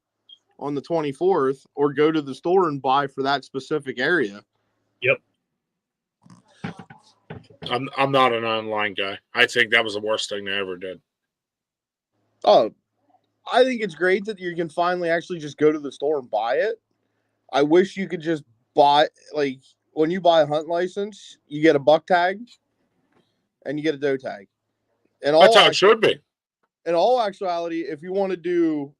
[SPEAKER 7] on the 24th or go to the store and buy for that specific area.
[SPEAKER 4] Yep.
[SPEAKER 3] I'm not an online guy. I think that was the worst thing they ever did.
[SPEAKER 7] Oh, I think it's great that you can finally actually just go to the store and buy it. I wish you could just buy, like, when you buy a hunt license, you get a buck tag and you get a doe tag. And
[SPEAKER 3] That's how it should be.
[SPEAKER 7] In all actuality, if you want to do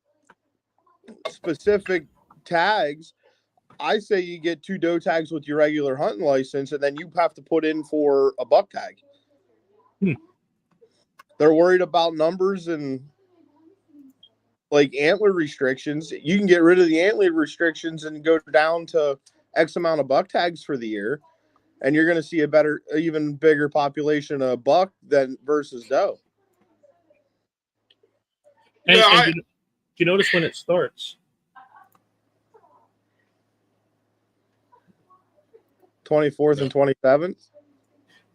[SPEAKER 7] specific tags, I say you get 2 doe tags with your regular hunting license, and then you have to put in for a buck tag. They're worried about numbers and like antler restrictions. You can get rid of the antler restrictions and go down to X amount of buck tags for the year, and you're going to see even bigger population of buck than versus doe.
[SPEAKER 4] And do you notice when it starts?
[SPEAKER 7] 24th and 27th?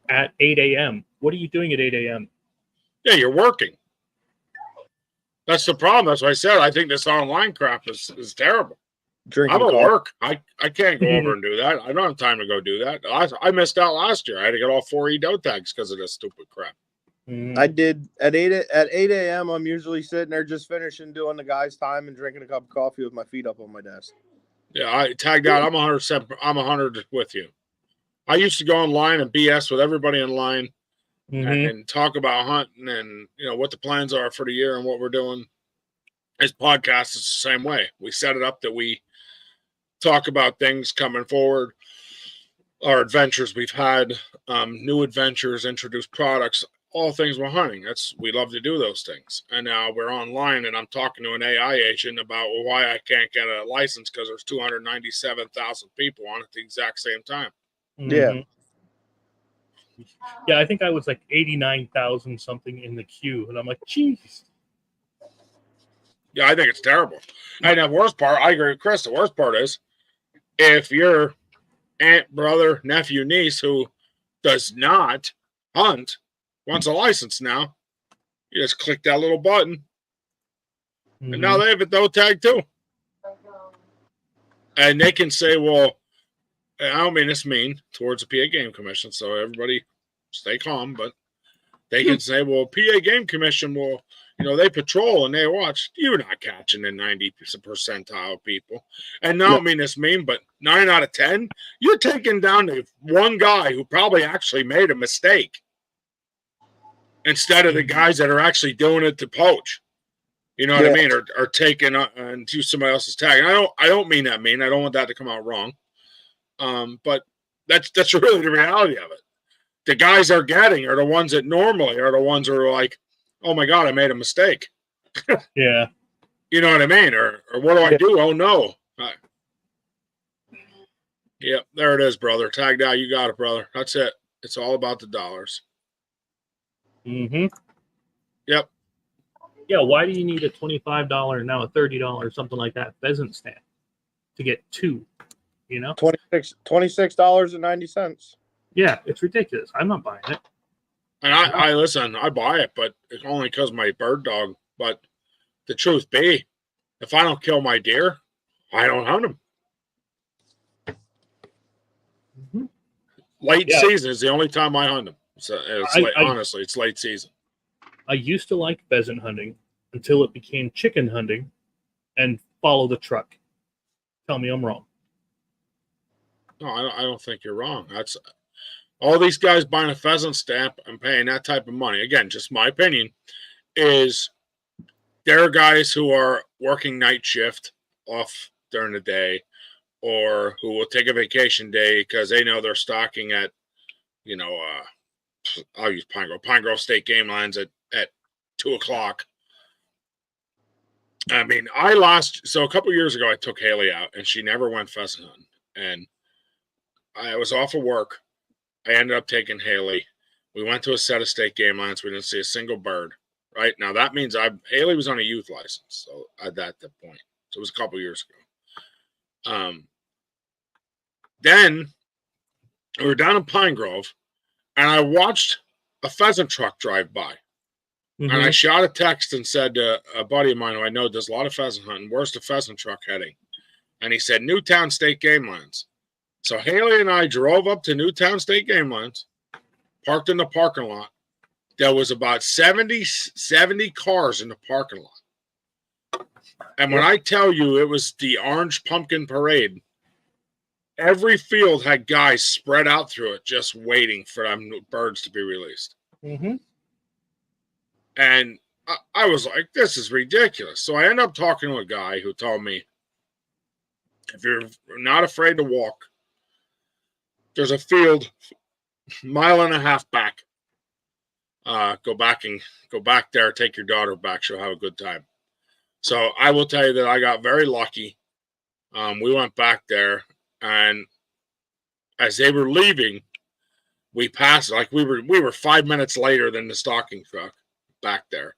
[SPEAKER 4] At 8 a.m. What are you doing at 8 a.m.?
[SPEAKER 3] Yeah, you're working. That's the problem. That's what I said. I think this online crap is terrible.
[SPEAKER 7] Drinking
[SPEAKER 3] I'm at
[SPEAKER 7] coffee.
[SPEAKER 3] work. I can't go over and do that. I don't have time to go do that. I missed out last year. I had to get all 4 doe tags because of this stupid crap.
[SPEAKER 7] I did at 8 a.m. I'm usually sitting there just finishing doing the guy's time and drinking a cup of coffee with my feet up on my desk.
[SPEAKER 3] Yeah, I tagged out. I'm 100%. I'm 100 with you. I used to go online and BS with everybody in line and talk about hunting and what the plans are for the year and what we're doing. This podcast is the same way. We set it up that we talk about things coming forward, our adventures we've had, new adventures, introduce products, all things while hunting. We love to do those things. And now we're online, and I'm talking to an AI agent about why I can't get a license because there's 297,000 people on at the exact same time.
[SPEAKER 7] Yeah.
[SPEAKER 4] Mhm. Yeah, I think I was like 89,000 something in the queue, and I'm like, jeez.
[SPEAKER 3] Yeah, I think it's terrible. And the worst part, I agree with Chris. The worst part is if your aunt, brother, nephew, niece who does not hunt wants a license now, you just click that little button, and now they have a doe tag too. And they can say, well, I don't mean this mean towards the PA Game Commission, so everybody stay calm, but they can say, well, PA Game Commission will, they patrol and they watch. You're not catching the 90th percentile of people. And I don't mean this mean, but 9 out of 10, you're taking down the one guy who probably actually made a mistake instead of the guys that are actually doing it to poach. You know what I mean? Or taking into somebody else's tag. And I don't mean that mean. I don't want that to come out wrong. But that's really the reality of it. The guys are getting are the ones that normally are the ones who are like, oh my God, I made a mistake.
[SPEAKER 4] Yeah.
[SPEAKER 3] You know what I mean? Or what do I do? Oh no. Yep, there it is, brother. Tagged out. You got it, brother. That's it. It's all about the dollars.
[SPEAKER 4] Mm-hmm.
[SPEAKER 3] Yep.
[SPEAKER 4] Yeah, why do you need a $25 now a $30 something like that pheasant stand to get two?
[SPEAKER 7] $26.90.
[SPEAKER 4] Yeah, it's ridiculous. I'm not buying it.
[SPEAKER 3] And I listen, I buy it, but it's only because my bird dog. But the truth be, if I don't kill my deer, I don't hunt them.
[SPEAKER 4] Mm-hmm.
[SPEAKER 3] Late season is the only time I hunt them. So honestly, it's late season.
[SPEAKER 4] I used to like pheasant hunting until it became chicken hunting and follow the truck. Tell me I'm wrong.
[SPEAKER 3] No, I don't think you're wrong. That's all these guys buying a pheasant stamp and paying that type of money. Again, just my opinion is there are guys who are working night shift off during the day or who will take a vacation day because they know they're stocking at, I'll use Pine Grove State Game Lines at 2:00. I mean, so a couple years ago, I took Haley out and she never went pheasant hunting. And I was off of work. I ended up taking Haley. We went to a set of state game lines. We didn't see a single bird. Right now, that means Haley was on a youth license. So at that point, so it was a couple years ago. Then we were down in Pine Grove, and I watched a pheasant truck drive by, and I shot a text and said to a buddy of mine who I know does a lot of pheasant hunting, "Where's the pheasant truck heading?" And he said, "Newtown State Game Lines." So Haley and I drove up to Newtown State Game Lines, parked in the parking lot. There was about 70 cars in the parking lot. And when I tell you it was the Orange Pumpkin Parade, every field had guys spread out through it just waiting for them birds to be released.
[SPEAKER 4] Mm-hmm.
[SPEAKER 3] And I was like, this is ridiculous. So I ended up talking to a guy who told me, if you're not afraid to walk, there's a field a mile and a half back. Go back there, take your daughter back. She'll have a good time. So I will tell you that I got very lucky. We went back there, and as they were leaving, we passed. Like we were 5 minutes later than the stalking truck back there,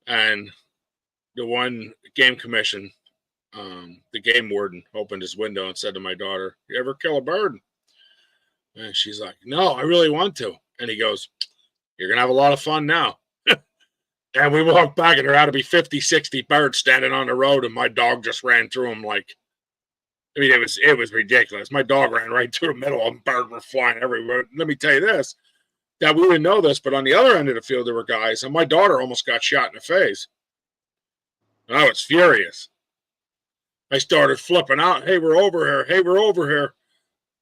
[SPEAKER 3] and the one game commission, the game warden, opened his window and said to my daughter, "You ever kill a bird?" And she's like, "No, I really want to." And he goes, "You're going to have a lot of fun now." And we walked back, and there had to be 50, 60 birds standing on the road, and my dog just ran through them like, I mean, it was ridiculous. My dog ran right through the middle of them. Birds were flying everywhere. Let me tell you this, that we didn't know this, but on the other end of the field, there were guys, and my daughter almost got shot in the face. And I was furious. I started flipping out. "Hey, we're over here. Hey, we're over here."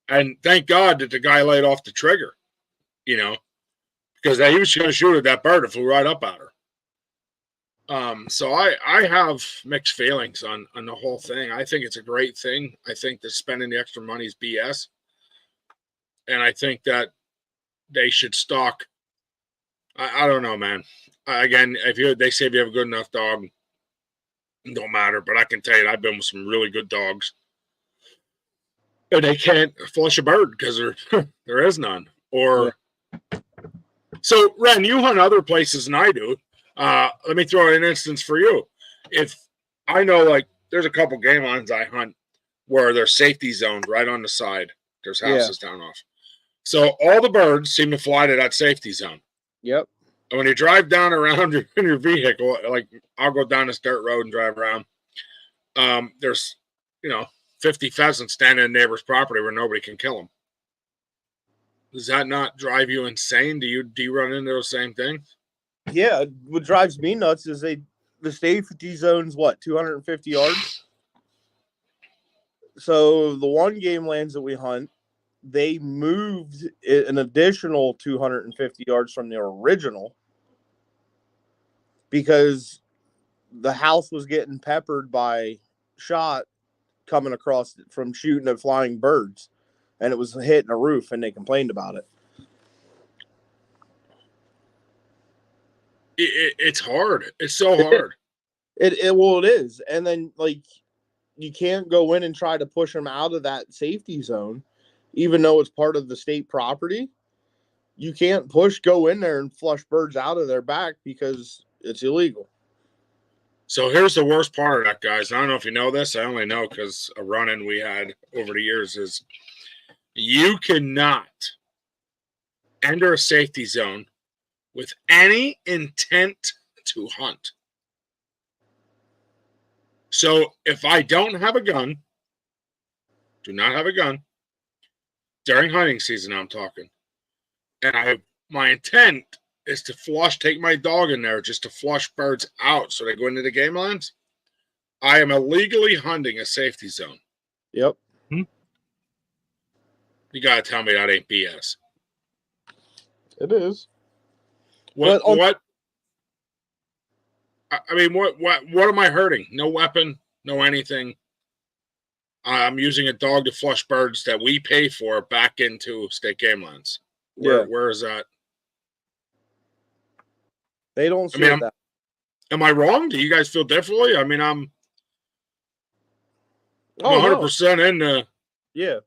[SPEAKER 3] And thank God that the guy laid off the trigger, because he was going to shoot at that bird. It flew right up at her. So I have mixed feelings on the whole thing. I think it's a great thing. I think that spending the extra money is BS. And I think that they should stock I don't know, man. Again, they say if you have a good enough dog, it don't matter. But I can tell you, I've been with some really good dogs, and they can't flush a bird because there is none. Or so, Ren, you hunt other places than I do. Let me throw an instance for you. If I know, like, there's a couple game lines I hunt where there's safety zones right on the side. There's houses down off. So all the birds seem to fly to that safety zone.
[SPEAKER 7] Yep.
[SPEAKER 3] And when you drive down around in your vehicle, like I'll go down this dirt road and drive around, there's, 50 pheasants standing in neighbor's property where nobody can kill them. Does that not drive you insane? Do you run into those same things?
[SPEAKER 7] Yeah. What drives me nuts is the safety zone's what, 250 yards? So the one game lands that we hunt, they moved an additional 250 yards from the original because the house was getting peppered by shot coming across from shooting at flying birds, and it was hitting a roof, and they complained about it.
[SPEAKER 3] It's hard. It's so hard.
[SPEAKER 7] It is. And then, like, you can't go in and try to push them out of that safety zone, even though it's part of the state property. You can't go in there and flush birds out of their back because it's illegal.
[SPEAKER 3] So here's the worst part of that, guys. I don't know if you know this. I only know because a run-in we had over the years is you cannot enter a safety zone with any intent to hunt. So if I don't have a gun, do not have a gun, during hunting season I'm talking, and my intent is to take my dog in there just to flush birds out so they go into the game lines, I am illegally hunting a safety zone.
[SPEAKER 7] Yep.
[SPEAKER 3] You got to tell me that ain't BS.
[SPEAKER 7] It is.
[SPEAKER 3] What am I hurting? No weapon, no anything. I'm using a dog to flush birds that we pay for back into state game lines. Where is that?
[SPEAKER 7] They don't see that.
[SPEAKER 3] Am I wrong? Do you guys feel differently? I mean, I'm 100% in the...
[SPEAKER 7] Yeah.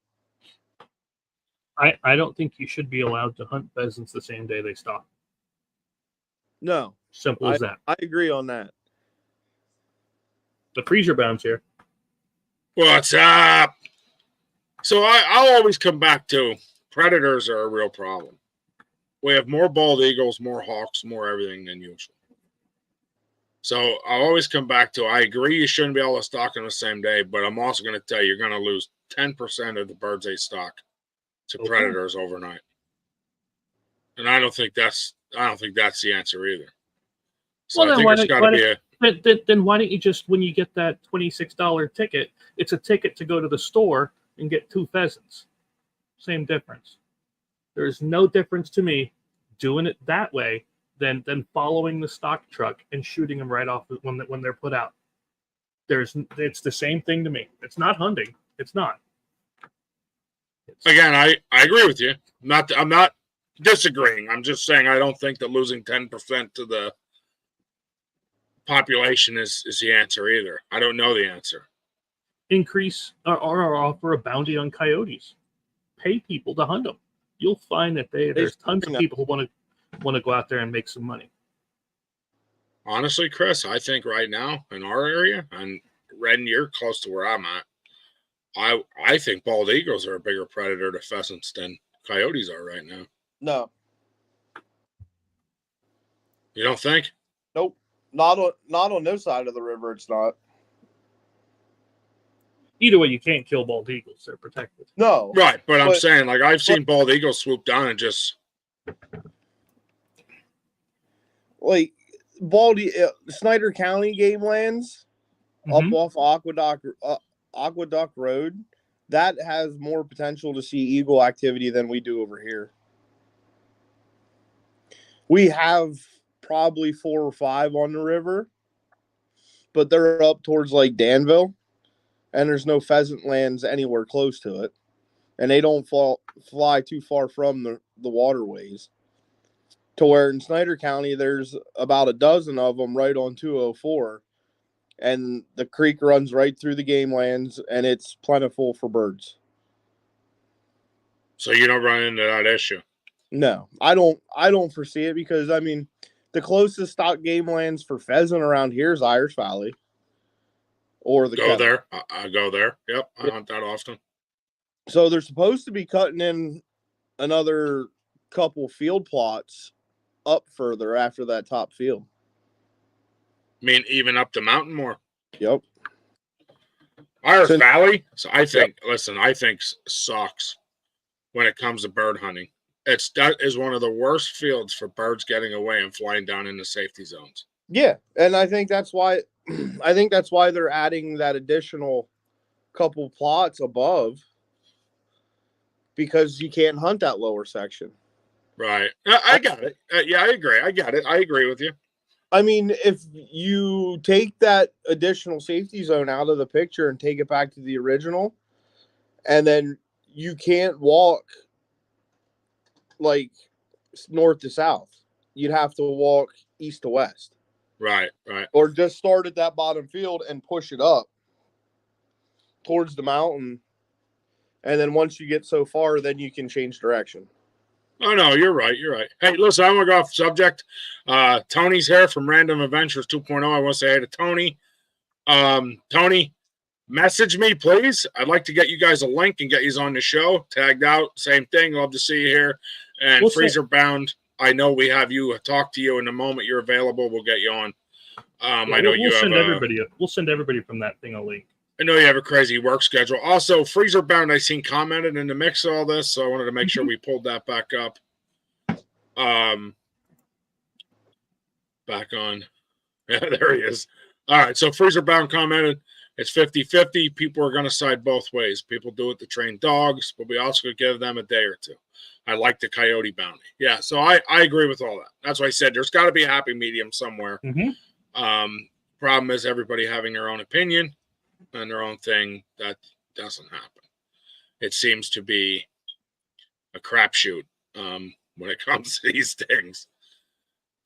[SPEAKER 4] I don't think you should be allowed to hunt pheasants the same day they stock.
[SPEAKER 7] No.
[SPEAKER 4] Simple as that.
[SPEAKER 7] I agree on that.
[SPEAKER 4] The freezer bounds here.
[SPEAKER 3] What's up? So I'll always come back to predators are a real problem. We have more bald eagles, more hawks, more everything than usual. So I'll always come back to, I agree you shouldn't be able to stock on the same day, but I'm also going to tell you, you're going to lose 10% of the birds they stock to predators overnight. And I don't think that's the answer either. So I think it's got to be a...
[SPEAKER 4] Then why don't you just, when you get that $26 ticket, it's a ticket to go to the store and get 2 pheasants. Same difference. There's no difference to me doing it that way than following the stock truck and shooting them right off when they're put out. It's the same thing to me. It's not hunting. It's not.
[SPEAKER 3] Again, I agree with you. I'm not disagreeing. I'm just saying I don't think that losing 10% to the population is the answer either. I don't know the answer.
[SPEAKER 4] Increase or offer a bounty on coyotes. Pay people to hunt them. You'll find that there's tons of people who want to go out there and make some money.
[SPEAKER 3] Honestly, Chris, I think right now in our area, and Ren, you're close to where I'm at, I think bald eagles are a bigger predator to pheasants than coyotes are right now.
[SPEAKER 7] No.
[SPEAKER 3] You don't think?
[SPEAKER 7] Nope. Not on this side of the river, it's not.
[SPEAKER 4] Either way, you can't kill bald eagles. They're protected.
[SPEAKER 7] No.
[SPEAKER 3] Right, but I'm saying, like, I've seen bald eagles swoop down and just...
[SPEAKER 7] Like, Snyder County game lands up off Aqueduct Road, that has more potential to see eagle activity than we do over here. We have probably 4 or 5 on the river, but they're up towards like Danville, and there's no pheasant lands anywhere close to it, and they don't fly too far from the waterways. to where in Snyder County there's about a dozen of them right on 204, and the creek runs right through the game lands, and it's plentiful for birds.
[SPEAKER 3] So you don't run into that issue.
[SPEAKER 7] No, I don't foresee it, because I mean, the closest stock game lands for pheasant around here is Irish Valley or the
[SPEAKER 3] Go
[SPEAKER 7] Kettle.
[SPEAKER 3] there. I go there. Yep, I hunt that often.
[SPEAKER 7] So they're supposed to be cutting in another couple field plots up further after that top field.
[SPEAKER 3] I mean, even up the mountain more.
[SPEAKER 7] Yep.
[SPEAKER 3] Irish
[SPEAKER 7] So-
[SPEAKER 3] Valley. So I think. Listen, I think sucks when it comes to bird hunting. That is one of the worst fields for birds getting away and flying down into safety zones.
[SPEAKER 7] Yeah, and I think that's why they're adding that additional couple plots above, because you can't hunt that lower section.
[SPEAKER 3] Right. I got it. Yeah, I agree. I got it. I agree with you.
[SPEAKER 7] I mean, if you take that additional safety zone out of the picture and take it back to the original, and then you can't walk like north to south. You'd have to walk east to west,
[SPEAKER 3] Right. Right.
[SPEAKER 7] or just start at that bottom field and push it up towards the mountain. And then once you get so far, then you can change direction.
[SPEAKER 3] Oh, no, you're right. You're right. Hey, listen, I want to go off subject. Tony's here from Random Adventures 2.0. I want to say hey to Tony. Tony, message me, please. I'd like to get you guys a link and get you on the show. Tagged out, same thing. Love to see you here. And
[SPEAKER 4] We'll
[SPEAKER 3] Freezer Bound, I know we have you talk to you in the moment you're available. We'll get you on. I know
[SPEAKER 4] we'll
[SPEAKER 3] you
[SPEAKER 4] send
[SPEAKER 3] have
[SPEAKER 4] everybody. We'll send everybody from that thing a link.
[SPEAKER 3] I know you have a crazy work schedule. Also, Freezer Bound, I seen commented in the mix of all this, so I wanted to make sure we pulled that back up. Back on. Yeah, there he is. All right, so Freezer Bound commented, it's 50-50. People are going to side both ways. People do it to train dogs, but we also could give them a day or two. I like the coyote bounty. Yeah, so I agree with all that. That's why I said there's got to be a happy medium somewhere. Problem is everybody having their own opinion and their own thing. That doesn't happen. It seems to be a crapshoot when it comes to these things.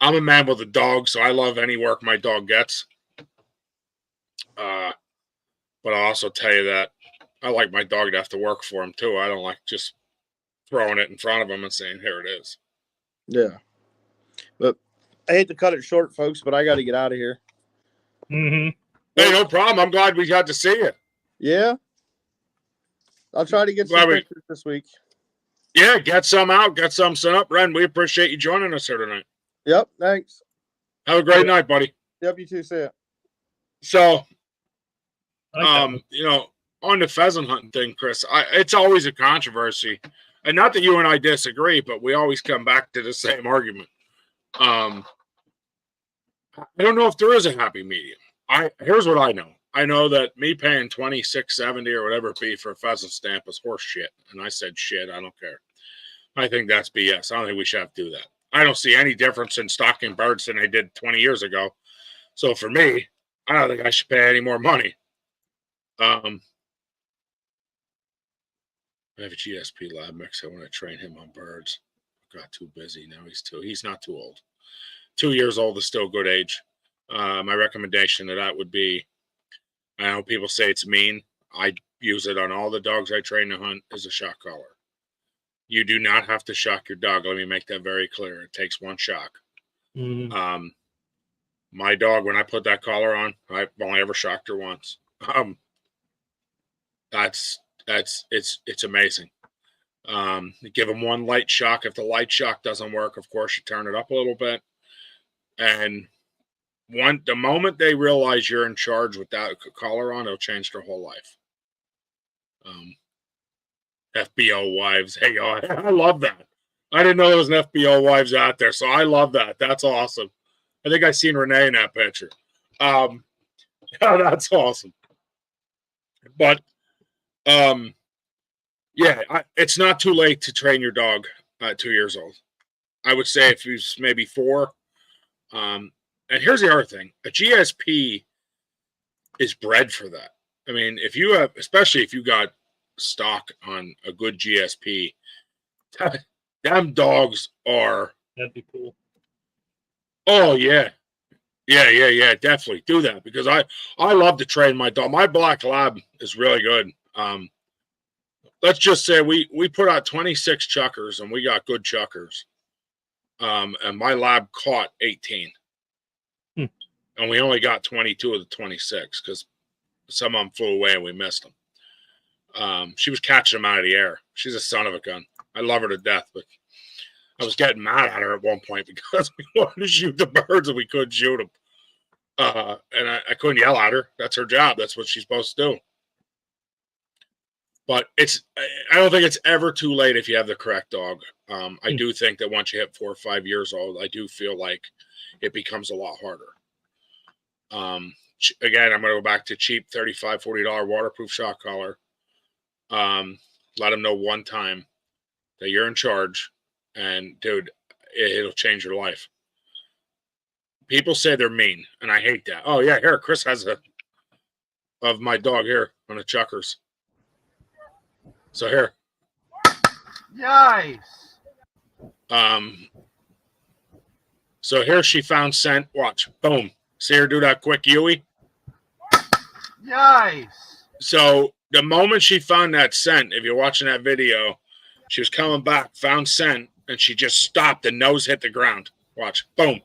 [SPEAKER 3] I'm a man with a dog, so I love any work my dog gets. But I'll also tell you that I like my dog to have to work for him too. I don't like just throwing it in front of him and saying, here it is.
[SPEAKER 7] Yeah. But I hate to cut it short, folks, but I got to get out of here.
[SPEAKER 4] Mm-hmm.
[SPEAKER 3] Hey, no problem. I'm glad we got to see you.
[SPEAKER 7] Yeah. I'll try to get some pictures this week.
[SPEAKER 3] Yeah, get some out, get some sent up. Ren, we appreciate you joining us here tonight.
[SPEAKER 7] Yep. Thanks.
[SPEAKER 3] Have a great night, buddy.
[SPEAKER 7] Yep. You too. See ya.
[SPEAKER 3] So,
[SPEAKER 4] Okay.
[SPEAKER 3] you know, on the pheasant hunting thing, Chris, it's always a controversy. And not that you and I disagree, but we always come back to the same argument. I don't know if there is a happy medium. Here's what I know. I know that me paying $26.70 or whatever it be for a pheasant stamp is horse shit. And I said shit, I don't care. I think that's BS. I don't think we should have to do that. I don't see any difference in stocking birds than I did 20 years ago. So for me, I don't think I should pay any more money. I have a GSP lab mix. I want to train him on birds. Got too busy. Now he's not too old. 2 years old is still good age. My recommendation to that would be, I know people say it's mean. I use it on all the dogs I train to hunt as a shock collar. You do not have to shock your dog. Let me make that very clear. It takes one shock.
[SPEAKER 4] Mm-hmm.
[SPEAKER 3] My dog, when I put that collar on, I've only ever shocked her once. It's amazing. Give them one light shock. If the light shock doesn't work, of course, you turn it up a little bit. And the moment they realize you're in charge with that collar on, it'll change their whole life. FBO wives. Hey, I love that. I didn't know there was an FBO wives out there, so I love that. That's awesome. I think I seen Renee in that picture. Yeah, that's awesome. But yeah, it's not too late to train your dog at 2 years old. I would say if he's maybe 4. And here's the other thing: a GSP is bred for that. I mean, especially if you got stock on a good GSP, them dogs are
[SPEAKER 4] That'd be cool.
[SPEAKER 3] Oh yeah. Yeah. Definitely do that because I love to train my dog. My black lab is really good. Let's just say we put out 26 chuckers and we got good chuckers. And my lab caught 18. And we only got 22 of the 26 because some of them flew away and we missed them. She was catching them out of the air. She's a son of a gun. I love her to death, but I was getting mad at her at one point because we wanted to shoot the birds and we couldn't shoot them. And I couldn't yell at her. That's her job. That's what she's supposed to do. But I don't think it's ever too late if you have the correct dog. I do think that once you hit 4 or 5 years old, I do feel like it becomes a lot harder. Again, I'm going to go back to cheap $35, $40 waterproof shock collar. Let them know one time that you're in charge, and dude, it'll change your life. People say they're mean, and I hate that. Oh yeah, here Chris has of my dog here on the chuckers. So here.
[SPEAKER 6] Nice.
[SPEAKER 3] So here she found scent. Watch, boom. See her do that quick Yui.
[SPEAKER 6] Nice.
[SPEAKER 3] So the moment she found that scent, if you're watching that video, she was coming back, found scent, and she just stopped. The nose hit the ground. Watch, boom.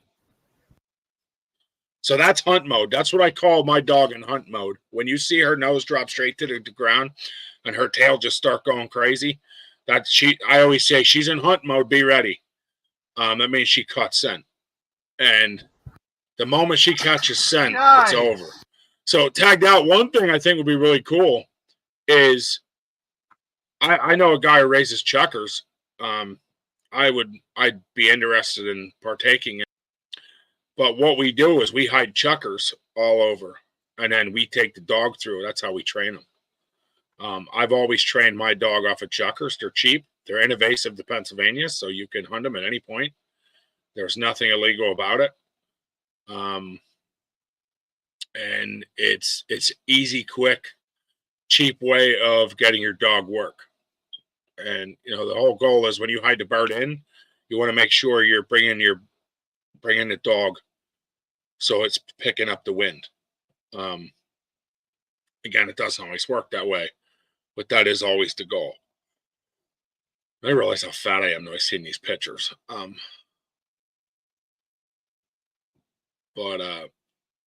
[SPEAKER 3] So that's hunt mode. That's what I call my dog in hunt mode. When you see her nose drop straight to the ground and her tail just start going crazy, I always say she's in hunt mode. Be ready. That means she caught scent, and the moment she catches scent, it's over. So tagged out. One thing I think would be really cool is I know a guy who raises chuckers. I'd be interested in partaking in. But what we do is we hide chuckers all over, and then we take the dog through. That's how we train them. I've always trained my dog off of chuckers. They're cheap. They're invasive to Pennsylvania, so you can hunt them at any point. There's nothing illegal about it. And it's easy, quick, cheap way of getting your dog work. And, you know, the whole goal is when you hide the bird in, you want to make sure you're bringing the dog so it's picking up the wind. Again, it doesn't always work that way, but that is always the goal. I realize how fat I am though. I've seen these pictures.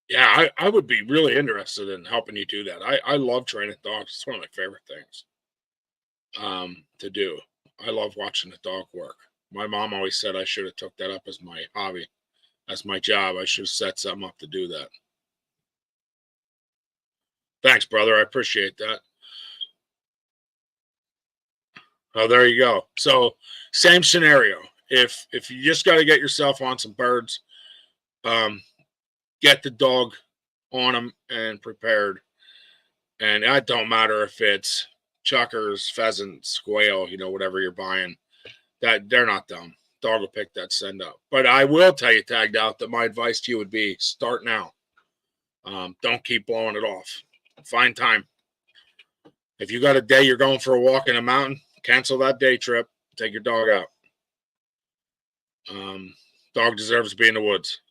[SPEAKER 3] Yeah, I would be really interested in helping you do that. I love training dogs. It's one of my favorite things to do. I love watching the dog work. My mom always said I should have took that up as my hobby, as my job. I should have set something up to do that. Thanks, brother. I appreciate that. Oh, there you go. So same scenario. If you just got to get yourself on some birds, get the dog on them and prepared. And it don't matter if it's chuckers, pheasants, quail, you know, whatever you're buying, that they're not dumb. Dog will pick that send up. But I will tell you, tagged out, that my advice to you would be start now. Don't keep blowing it off. Find time. If you got a day you're going for a walk in a mountain, cancel that day trip. Take your dog out. Dog deserves to be in the woods.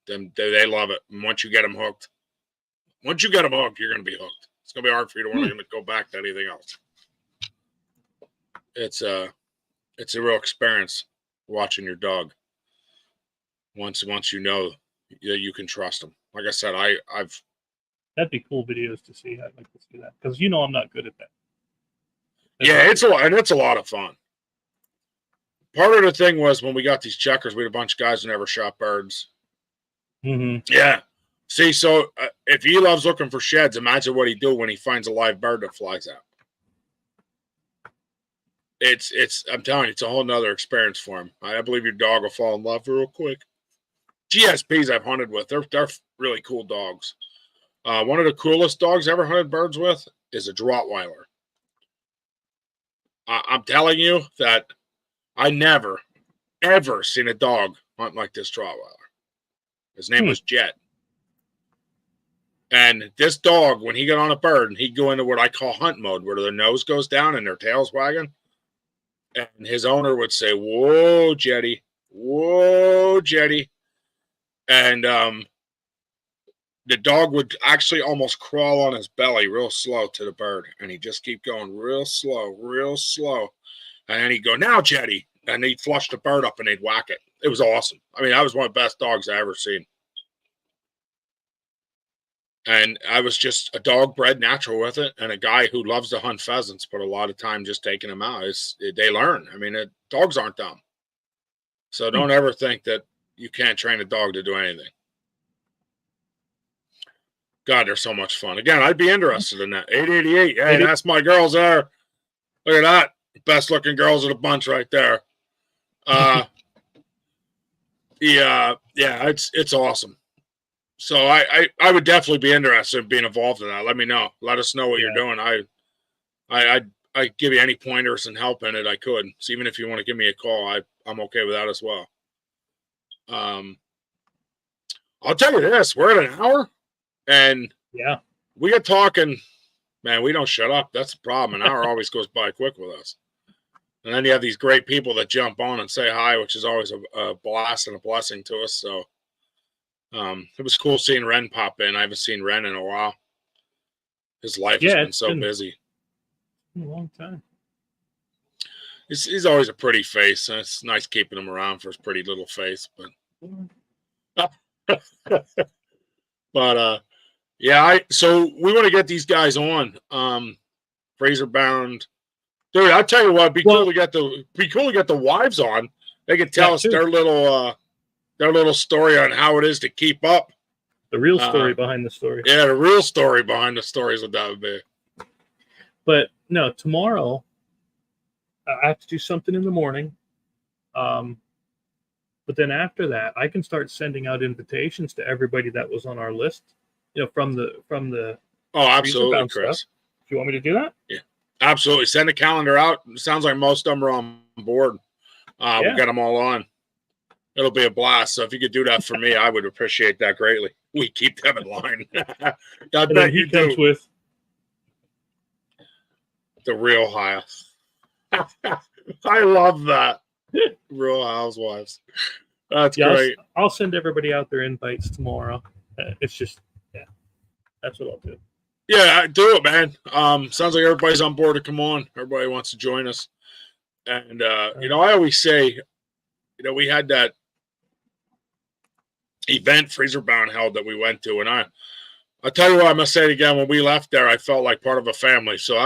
[SPEAKER 3] They love it. And once you get them hooked, you're going to be hooked. It's going to be hard for you to want to go back to anything else. It's a real experience watching your dog. Once you know that you can trust them. Like I said, I've.
[SPEAKER 4] That'd be cool videos to see. I'd like to see that because I'm not good at that.
[SPEAKER 3] It's a lot of fun. Part of the thing was when we got these checkers, we had a bunch of guys who never shot birds.
[SPEAKER 4] Mm-hmm.
[SPEAKER 3] Yeah. See, so if he loves looking for sheds, imagine what he'd do when he finds a live bird that flies out. I'm telling you, it's a whole nother experience for him. I believe your dog will fall in love real quick. GSPs I've hunted with, they're really cool dogs. One of the coolest dogs I ever hunted birds with is a Rottweiler. I'm telling you that I never, ever seen a dog hunt like this Rottweiler. His name was Jet. And this dog, when he got on a bird, he'd go into what I call hunt mode, where their nose goes down and their tail's wagging. And his owner would say, "Whoa, Jetty, "Whoa, Jetty," and the dog would actually almost crawl on his belly real slow to the bird, and he'd just keep going real slow, and then he'd go, "Now, Jetty," and he'd flush the bird up and they'd whack it. It was awesome. I mean, that was one of the best dogs I ever seen. And I was just a dog bred natural with it, and a guy who loves to hunt pheasants, but a lot of time just taking them out. They learn. I mean, dogs aren't dumb. So don't ever think that you can't train a dog to do anything. God, they're so much fun. Again, I'd be interested in that. 888. Hey, that's my girls there. Look at that. Best looking girls of the bunch right there. Yeah, it's awesome. So I would definitely be interested in being involved in that. Let me know. Let us know what you're doing. I give you any pointers and help in it I could. So even if you want to give me a call, I'm okay with that as well. I'll tell you this: we're at an hour, and
[SPEAKER 4] Yeah.
[SPEAKER 3] we get talking. Man, we don't shut up. That's the problem. An hour always goes by quick with us. And then you have these great people that jump on and say hi, which is always a blast and a blessing to us. So it was cool seeing Ren pop in. I haven't seen Ren in a while. His life has been so busy.
[SPEAKER 4] A long time.
[SPEAKER 3] He's always a pretty face, and it's nice keeping him around for his pretty little face. But yeah, so we want to get these guys on. Fraser Bound. Dude, I'll tell you what, be cool to get the wives on. They can tell us their little story on how it is to keep up.
[SPEAKER 4] The real story behind the story.
[SPEAKER 3] Yeah, the real story behind the stories of that would be.
[SPEAKER 4] But no, tomorrow I have to do something in the morning. But then after that, I can start sending out invitations to everybody that was on our list. From the
[SPEAKER 3] Oh, absolutely, Chris.
[SPEAKER 4] Stuff. Do you want me to do that?
[SPEAKER 3] Yeah, absolutely. Send a calendar out. It sounds like most of them are on board. We'll get them all on. It'll be a blast. So if you could do that for me, I would appreciate that greatly. We keep them in line. I bet you
[SPEAKER 4] comes
[SPEAKER 3] do.
[SPEAKER 4] With
[SPEAKER 3] the Real House. I love that. Real Housewives. That's great.
[SPEAKER 4] I'll send everybody out their invites tomorrow. It's just, that's what I'll do.
[SPEAKER 3] Yeah, do it, man. Sounds like everybody's on board to come on. Everybody wants to join us. And, I always say, we had that event Freezer Bound held that we went to. And I'll tell you what, I must say it again. When we left there, I felt like part of a family. So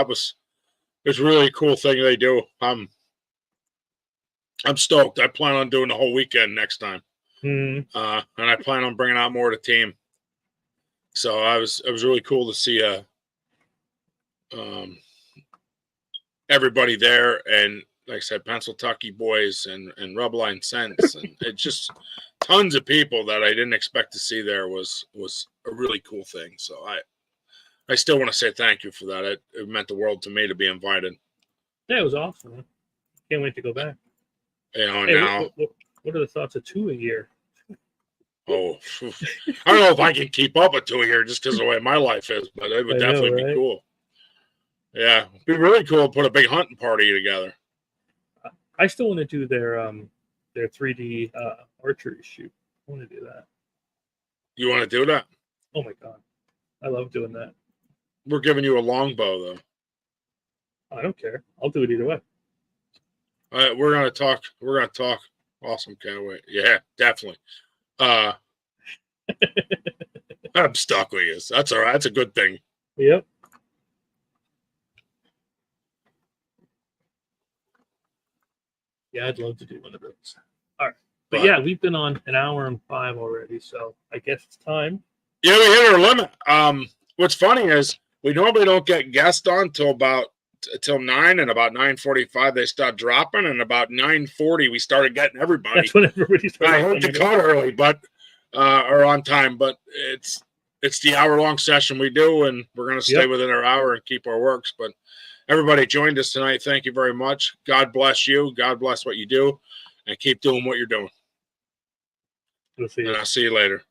[SPEAKER 3] it's a really cool thing they do. I'm stoked. I plan on doing the whole weekend next time. And I plan on bringing out more of the team. So it was really cool to see everybody there, and like I said, Pennsylvania boys and Rubline Sense, and it's just tons of people that I didn't expect to see there was a really cool thing. So I still want to say thank you for that. It meant the world to me to be invited.
[SPEAKER 4] Yeah, it was awesome. Man. Can't wait to go back.
[SPEAKER 3] Now
[SPEAKER 4] what are the thoughts of 2 a year?
[SPEAKER 3] Oh, I don't know if I can keep up with 2 a year just because of the way my life is, but it would definitely be cool. Yeah, it'd be really cool to put a big hunting party together.
[SPEAKER 4] I still want to do their 3D archery shoot. I want to do that.
[SPEAKER 3] You want to do that?
[SPEAKER 4] Oh my god, I love doing that.
[SPEAKER 3] We're giving you a longbow though.
[SPEAKER 4] I don't care. I'll do it either way.
[SPEAKER 3] We're gonna talk. Awesome, can't wait. Yeah, definitely. I'm stuck with you. That's all right. That's a good thing.
[SPEAKER 4] Yep. Yeah, I'd love to do one of those. All right. But yeah, we've been on an hour and 5 already, so I guess it's time.
[SPEAKER 3] Yeah, we hit our limit. What's funny is we normally don't get guests on till 9, and about 9:45 they start dropping, and about 9:40 we started getting everybody.
[SPEAKER 4] That's when everybody started.
[SPEAKER 3] I hope to cut early, but or on time, but it's the hour-long session we do, and we're going to stay within our hour and keep our works. But everybody joined us tonight. Thank you very much. God bless you. God bless what you do, and keep doing what you're doing.
[SPEAKER 4] We'll see you.
[SPEAKER 3] And I'll see you later.